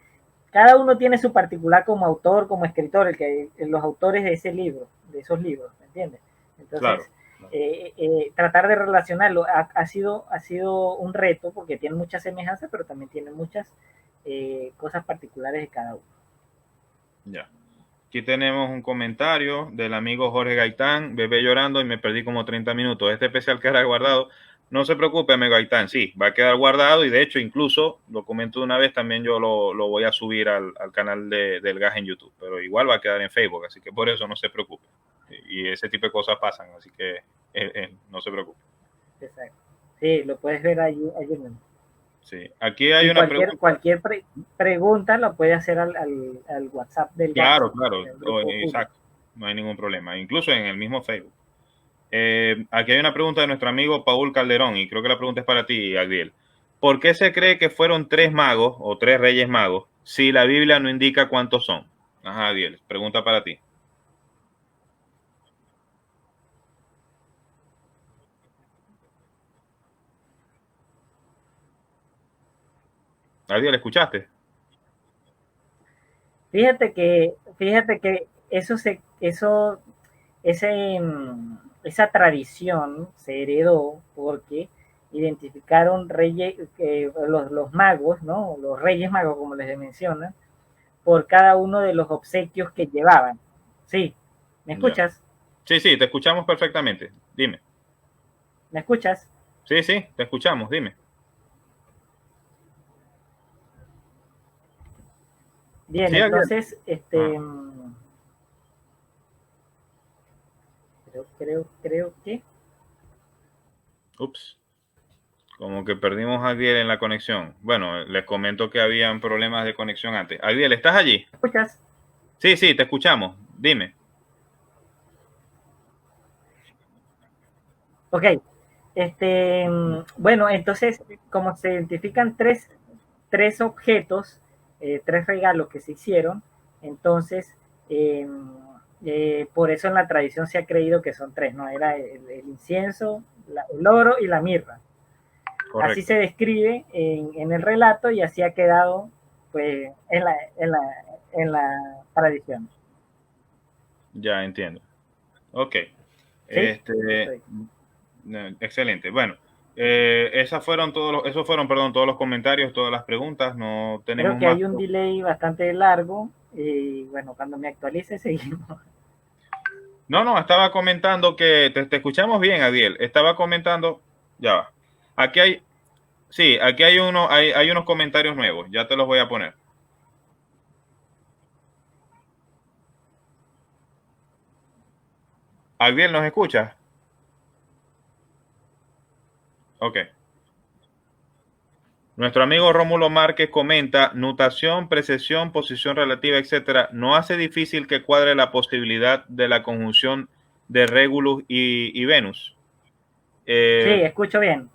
cada uno tiene su particular como autor, como escritor, los autores de ese libro, de esos libros, ¿me entiendes? Claro, Entonces, claro. tratar de relacionarlo ha sido un reto porque tiene muchas semejanzas, pero también tiene muchas cosas particulares de cada uno. Ya. Aquí tenemos un comentario del amigo Jorge Gaitán, bebé llorando y me perdí como 30 minutos. Este especial quedará guardado. No se preocupe, amigo Gaitán, sí, va a quedar guardado y de hecho incluso, lo comento de una vez, también yo lo voy a subir al canal del GAS en YouTube, pero igual va a quedar en Facebook, así que por eso no se preocupe. Y ese tipo de cosas pasan, así que no se preocupe. Exacto. Sí, lo puedes ver allí mismo. Sí, aquí hay Y una pregunta. cualquier pregunta la puede hacer al WhatsApp del GAS, Claro, claro, del grupo público. exacto, no hay ningún problema, incluso en el mismo Facebook. Aquí hay una pregunta de nuestro amigo Paul Calderón y creo que la pregunta es para ti, Agdiel. ¿Por qué se cree que fueron 3 magos o 3 reyes magos si la Biblia no indica cuántos son? Ajá, Agdiel, pregunta para ti. Agdiel, ¿escuchaste? Fíjate que esa tradición se heredó porque identificaron reyes, los magos, ¿no? Los reyes magos, como les mencionan, por cada uno de los obsequios que llevaban. Sí, ¿me Ya. escuchas? Sí, sí, te escuchamos perfectamente. Dime. ¿Me escuchas? Sí, sí, te escuchamos, dime. Bien, Sí, Adiel. entonces, Ah, creo que, ups, como que perdimos a Adiel en la conexión. Bueno, les comento que habían problemas de conexión antes. Adiel, ¿estás allí? ¿escuchas? Sí, sí, te escuchamos. Dime. Ok, bueno, entonces, como se identifican tres objetos, tres regalos que se hicieron, entonces, eh, por eso en la tradición se ha creído que son tres, ¿no? Era el incienso, el oro y la mirra. Así se Correcto. describe en el relato y así ha quedado, pues, en la tradición. Ya entiendo. Ok. ¿Sí? Este, Perfecto. excelente. Bueno, esos fueron, perdón, todos los comentarios, todas las preguntas. No Creo tenemos que más. hay un delay bastante largo y bueno, cuando me actualice seguimos. No, no, estaba comentando que te escuchamos bien, Adiel. Estaba comentando, ya va. Aquí hay, sí, aquí hay unos comentarios nuevos. Ya te los voy a poner. Adiel, ¿nos escuchas? Ok. Nuestro amigo Rómulo Márquez comenta, nutación, precesión, posición relativa, etcétera, no hace difícil que cuadre la posibilidad de la conjunción de Regulus y Venus. Sí, Eh, escucho bien.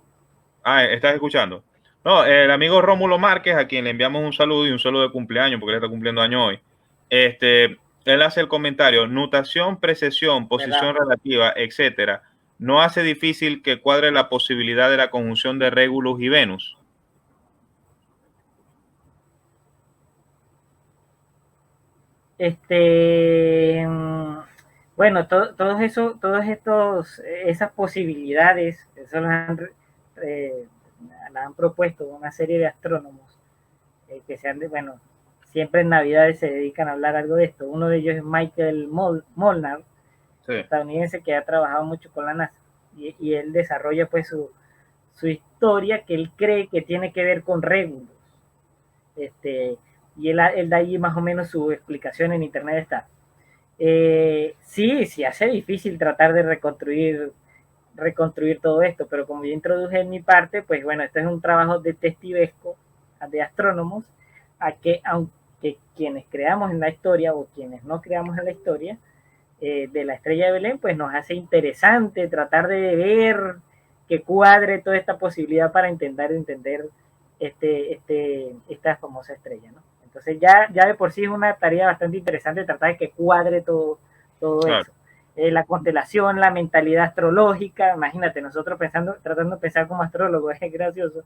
¿Estás escuchando? No, el amigo Rómulo Márquez, a quien le enviamos un saludo y un saludo de cumpleaños, porque él está cumpliendo año hoy. Él hace el comentario, nutación, precesión, ¿Verdad? posición relativa, etcétera, no hace difícil que cuadre la posibilidad de la conjunción de Regulus y Venus. Este, bueno, esas posibilidades, eso eh, las han propuesto una serie de astrónomos que bueno, siempre en Navidades se dedican a hablar algo de esto. Uno de ellos es Michael Molnar, Sí, estadounidense que ha trabajado mucho con la NASA y él desarrolla pues su historia que él cree que tiene que ver con Regulus. Y él da ahí más o menos su explicación en internet está. Sí, sí hace difícil tratar de reconstruir todo esto, pero como yo introduje en mi parte, pues bueno, este es un trabajo detectivesco de astrónomos, a que aunque quienes creamos en la historia o quienes no creamos en la historia de la estrella de Belén, pues nos hace interesante tratar de ver que cuadre toda esta posibilidad para entender esta famosa estrella, ¿no? Entonces ya de por sí es una tarea bastante interesante tratar de que cuadre todo claro, eso. La constelación, la mentalidad astrológica, imagínate, nosotros tratando de pensar como astrólogos, es gracioso,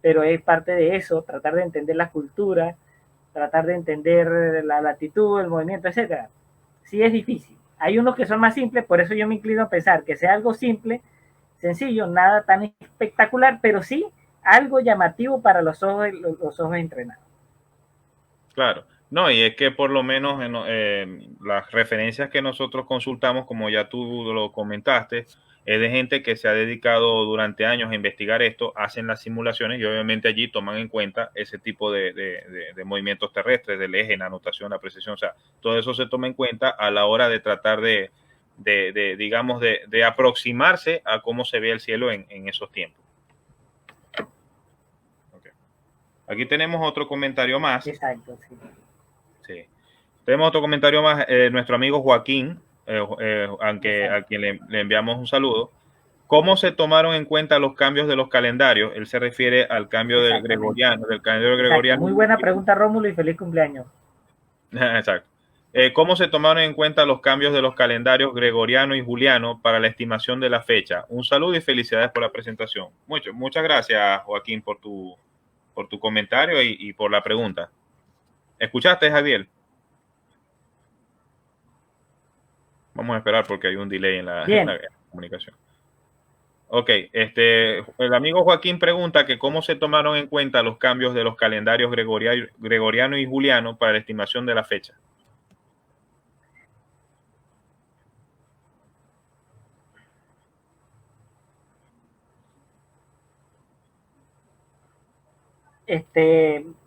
pero es parte de eso, tratar de entender la cultura, tratar de entender la latitud, el movimiento, etcétera. Sí es difícil. Hay unos que son más simples, por eso yo me inclino a pensar que sea algo simple, sencillo, nada tan espectacular, pero sí algo llamativo para los ojos entrenados. claro. No, y es que por lo menos las referencias que nosotros consultamos, como ya tú lo comentaste, es de gente que se ha dedicado durante años a investigar esto, hacen las simulaciones y obviamente allí toman en cuenta ese tipo de movimientos terrestres, del eje, la anotación, la precisión, o sea, todo eso se toma en cuenta a la hora de tratar digamos, de aproximarse a cómo se ve el cielo en esos tiempos. Okay. Aquí tenemos otro comentario más. Exacto, sí. Sí. Tenemos otro comentario más, nuestro amigo Joaquín, aunque a Exacto. quien le enviamos un saludo. ¿Cómo se tomaron en cuenta los cambios de los calendarios? Él se refiere al cambio Exactamente. del calendario Exacto. gregoriano. Muy buena pregunta, Rómulo, y feliz cumpleaños. Exacto. ¿Cómo se tomaron en cuenta los cambios de los calendarios gregoriano y juliano para la estimación de la fecha? Un saludo y felicidades por la presentación. Muchas gracias, Joaquín, por tu comentario y por la pregunta. ¿Escuchaste, Javier? Vamos a esperar porque hay un delay en en Bien, la comunicación. Ok, el amigo Joaquín pregunta que cómo se tomaron en cuenta los cambios de los calendarios gregoriano y juliano para la estimación de la fecha.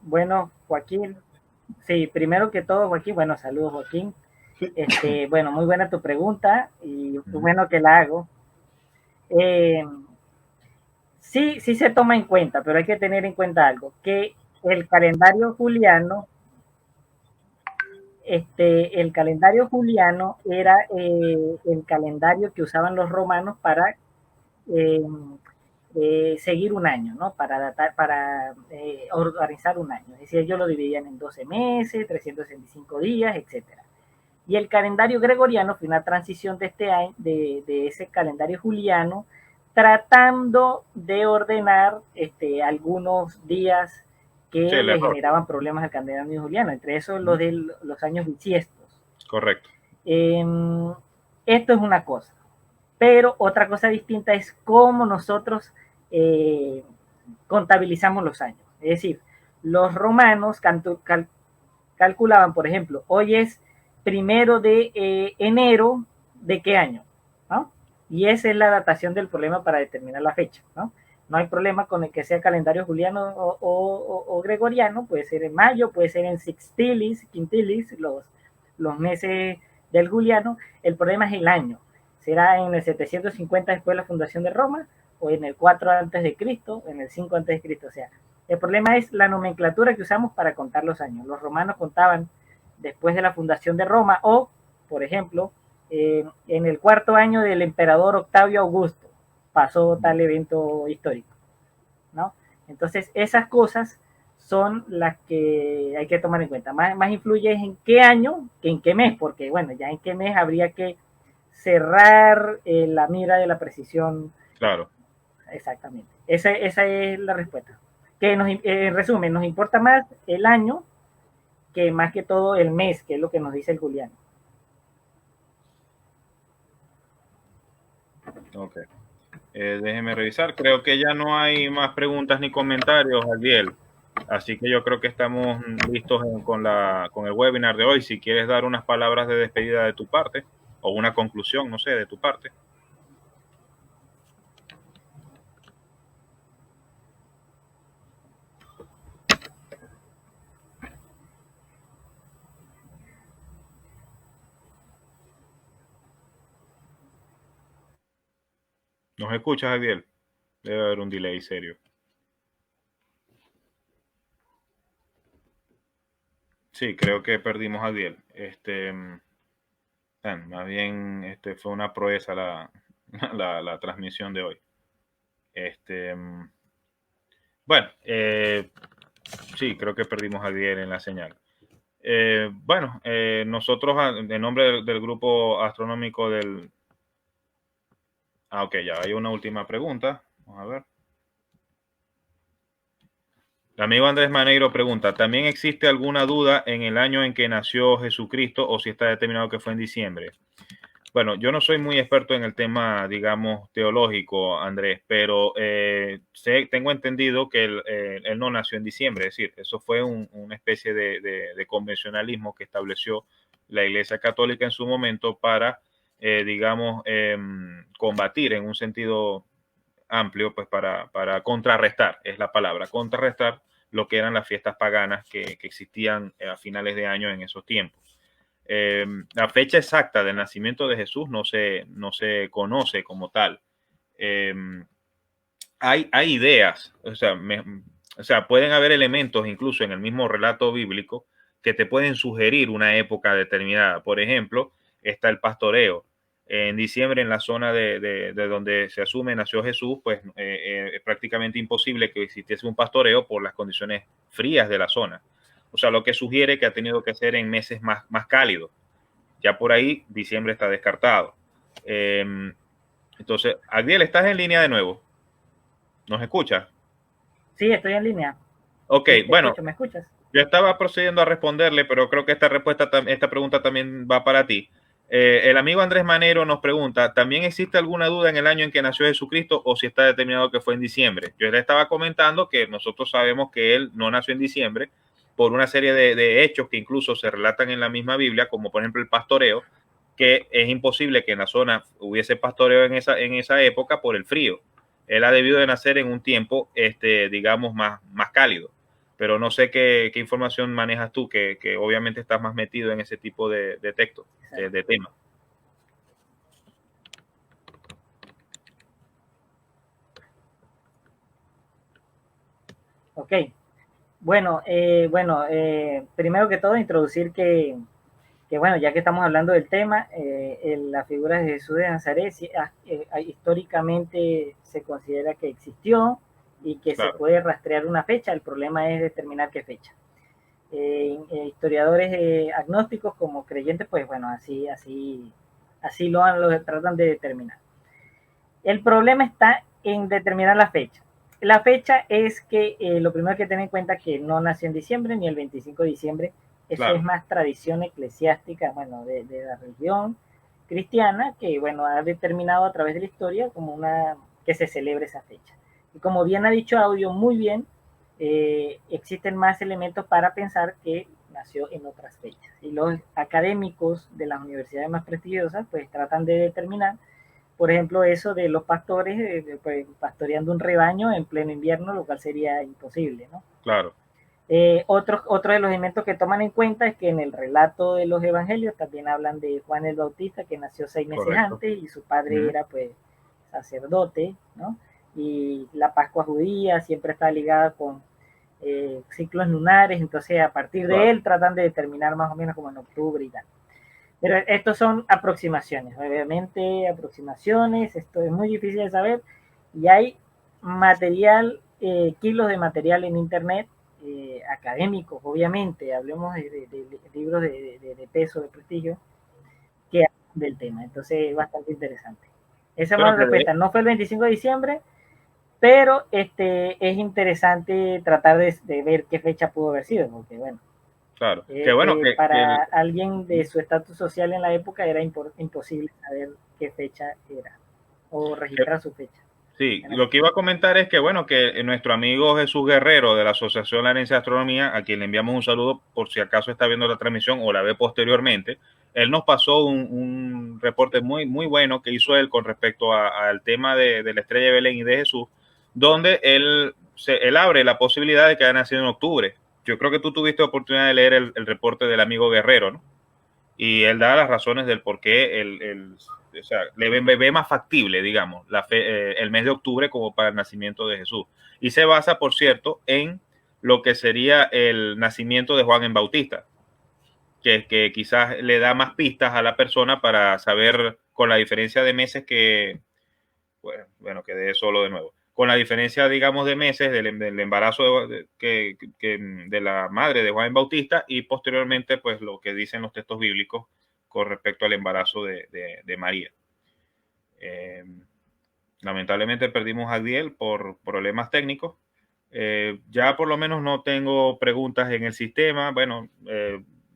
bueno, Joaquín. Sí, primero que todo, Joaquín, bueno, saludos, Joaquín. Bueno, muy buena tu pregunta y Ujú. bueno que la hago. Eh, sí, sí se toma en cuenta, pero hay que tener en cuenta algo, que el calendario juliano, el calendario juliano era el calendario que usaban los romanos para eh, seguir un año, ¿no? Para organizar un año. Es decir, ellos lo dividían en 12 meses, 365 días, etcétera. Y el calendario gregoriano fue una transición de este año, de ese calendario juliano, tratando de ordenar algunos días Sí, que el le error. generaban problemas al calendario juliano, entre esos los Ujú. de los años bisiestos. Correcto. Eh, Esto es una cosa, pero otra cosa distinta es cómo nosotros eh, contabilizamos los años. Es decir, los romanos calculaban, por ejemplo, hoy es 1 de enero de qué año, ¿no? Y esa es la datación del problema para determinar la fecha, ¿no? No hay problema con el que sea calendario juliano o gregoriano, puede ser en mayo, puede ser en sextilis, quintilis, los meses del juliano. El problema es el año. ¿Será en el 750 después de la fundación de Roma o en el 4 antes de Cristo, en el 5 antes de Cristo? O sea, el problema es la nomenclatura que usamos para contar los años. Los romanos contaban después de la fundación de Roma o, por ejemplo, en el cuarto año del emperador Octavio Augusto pasó tal evento histórico, ¿no? Entonces, esas cosas son las que hay que tomar en cuenta. Más influye en qué año que en qué mes, porque, bueno, ya en qué mes habría que cerrar la mira de la precisión Claro. exactamente. Esa es la respuesta. Que en resumen, nos importa más el año que más que todo el mes, que es lo que nos dice el Julián. Ok. Déjeme revisar. Creo que ya no hay más preguntas ni comentarios, Adiel. Así que yo creo que estamos listos con el webinar de hoy. Si quieres dar unas palabras de despedida de tu parte o una conclusión, no sé, de tu parte. ¿Nos escuchas, Adiel? Debe haber un delay serio. Sí, creo que perdimos a Adiel. Más bien, fue una proeza la transmisión de hoy. Este, bueno, sí, creo que perdimos a Adiel en la señal. Bueno, nosotros, en nombre del grupo astronómico del... Ah, ok, ya hay una última pregunta. Vamos a ver. El amigo Andrés Maneiro pregunta, ¿también existe alguna duda en el año en que nació Jesucristo o si está determinado que fue en diciembre? Bueno, yo no soy muy experto en el tema, digamos, teológico, Andrés, pero tengo entendido que él no nació en diciembre, es decir, eso fue una especie de convencionalismo que estableció la Iglesia Católica en su momento para, digamos, combatir en un sentido amplio, pues para contrarrestar, es la palabra, contrarrestar lo que eran las fiestas paganas que existían a finales de año en esos tiempos. La fecha exacta del nacimiento de Jesús no se conoce como tal. Eh, hay ideas, o sea, pueden haber elementos incluso en el mismo relato bíblico que te pueden sugerir una época determinada. Por ejemplo, está el pastoreo. En diciembre, en la zona de donde se asume nació Jesús, pues es prácticamente imposible que existiese un pastoreo por las condiciones frías de la zona. O sea, lo que sugiere que ha tenido que ser en meses más cálidos. Ya por ahí, diciembre está descartado. Eh, entonces, Agdiel, ¿estás en línea de nuevo? ¿Nos escuchas? Sí, estoy en línea. Ok, Sí, te bueno, escucho, ¿me escuchas? yo estaba procediendo a responderle, pero creo que esta pregunta también va para ti. El amigo Andrés Manero nos pregunta, ¿también existe alguna duda en el año en que nació Jesucristo o si está determinado que fue en diciembre? Yo le estaba comentando que nosotros sabemos que él no nació en diciembre por una serie de hechos que incluso se relatan en la misma Biblia, como por ejemplo el pastoreo, que es imposible que en la zona hubiese pastoreo en esa época por el frío. Él ha debido de nacer en un tiempo, digamos, más cálido. pero no sé qué información manejas tú, que obviamente estás más metido en ese tipo de texto, de tema. Ok, bueno, primero que todo introducir que bueno, ya que estamos hablando del tema, la figura de Jesús de Nazaret históricamente se considera que existió y que se Claro, puede rastrear una fecha, el problema es determinar qué fecha. Historiadores agnósticos como creyentes, pues bueno, así lo tratan de determinar. El problema está en determinar la fecha. La fecha es que lo primero que tener en cuenta es que no nació en diciembre ni el 25 de diciembre. Eso es claro, más tradición eclesiástica, bueno, de la religión cristiana, que bueno, ha determinado a través de la historia como que se celebre esa fecha. Y como bien ha dicho Audio, muy bien, existen más elementos para pensar que nació en otras fechas. Y los académicos de las universidades más prestigiosas pues tratan de determinar, por ejemplo, eso de los pastores pues, pastoreando un rebaño en pleno invierno, lo cual sería imposible, ¿no? claro. Otro de los elementos que toman en cuenta es que en el relato de los evangelios también hablan de Juan el Bautista, que nació 6 meses Correcto. antes y su padre era pues sacerdote, ¿no? Y la Pascua judía siempre está ligada con ciclos lunares, entonces a partir de Claro. él tratan de determinar más o menos como en octubre y tal. Pero estos son aproximaciones, obviamente aproximaciones, esto es muy difícil de saber y hay material, kilos de material en internet, académicos, obviamente, hablemos de libros de peso, de prestigio, que hablan del tema, entonces es bastante interesante. Esa es Bueno, la respuesta, no fue el 25 de diciembre, pero es interesante tratar de ver qué fecha pudo haber sido, porque bueno, claro. Que bueno, para alguien de su estatus social en la época era imposible saber qué fecha era o que, registrar su fecha. sí, lo que iba a comentar es que, bueno, que nuestro amigo Jesús Guerrero de la Asociación Larense de Astronomía, a quien le enviamos un saludo por si acaso está viendo la transmisión o la ve posteriormente, él nos pasó un reporte muy bueno que hizo él con respecto al tema de la estrella de Belén y de Jesús, donde él abre la posibilidad de que haya nacido en octubre. Yo creo que tú tuviste oportunidad de leer el reporte del amigo Guerrero, ¿no? Y él da las razones del por qué o sea, ve más factible, digamos, el mes de octubre como para el nacimiento de Jesús. Y se basa, por cierto, en lo que sería el nacimiento de Juan en Bautista, que quizás le da más pistas a la persona para saber con la diferencia de meses que, bueno, quedé solo de nuevo. Con la diferencia, digamos, de meses del embarazo de la madre de Juan Bautista y posteriormente, pues lo que dicen los textos bíblicos con respecto al embarazo de María. Eh, Lamentablemente perdimos a Agdiel por problemas técnicos. Ya por lo menos no tengo preguntas en el sistema. Bueno,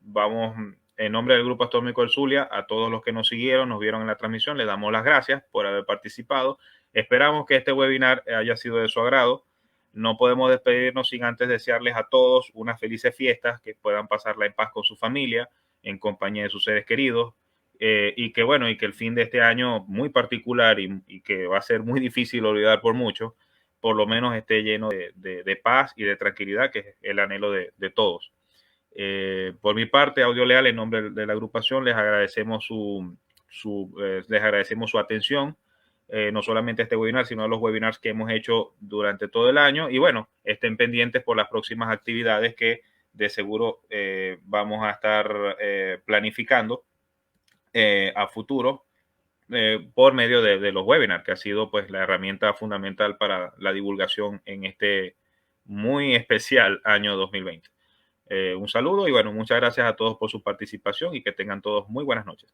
vamos en nombre del Grupo Astronómico del Zulia a todos los que nos siguieron, nos vieron en la transmisión, les damos las gracias por haber participado. Esperamos que este webinar haya sido de su agrado. No podemos despedirnos sin antes desearles a todos unas felices fiestas, que puedan pasarla en paz con su familia, en compañía de sus seres queridos, y que bueno, y que el fin de este año muy particular y que va a ser muy difícil olvidar por mucho, por lo menos esté lleno de paz y de tranquilidad, que es el anhelo de todos. Por mi parte, Audio Leal, en nombre de la agrupación, les agradecemos les agradecemos su atención, no solamente a este webinar, sino a los webinars que hemos hecho durante todo el año. Y bueno, estén pendientes por las próximas actividades que de seguro vamos a estar planificando a futuro por medio de los webinars, que ha sido pues la herramienta fundamental para la divulgación en este muy especial año 2020. Un saludo y bueno, muchas gracias a todos por su participación y que tengan todos muy buenas noches.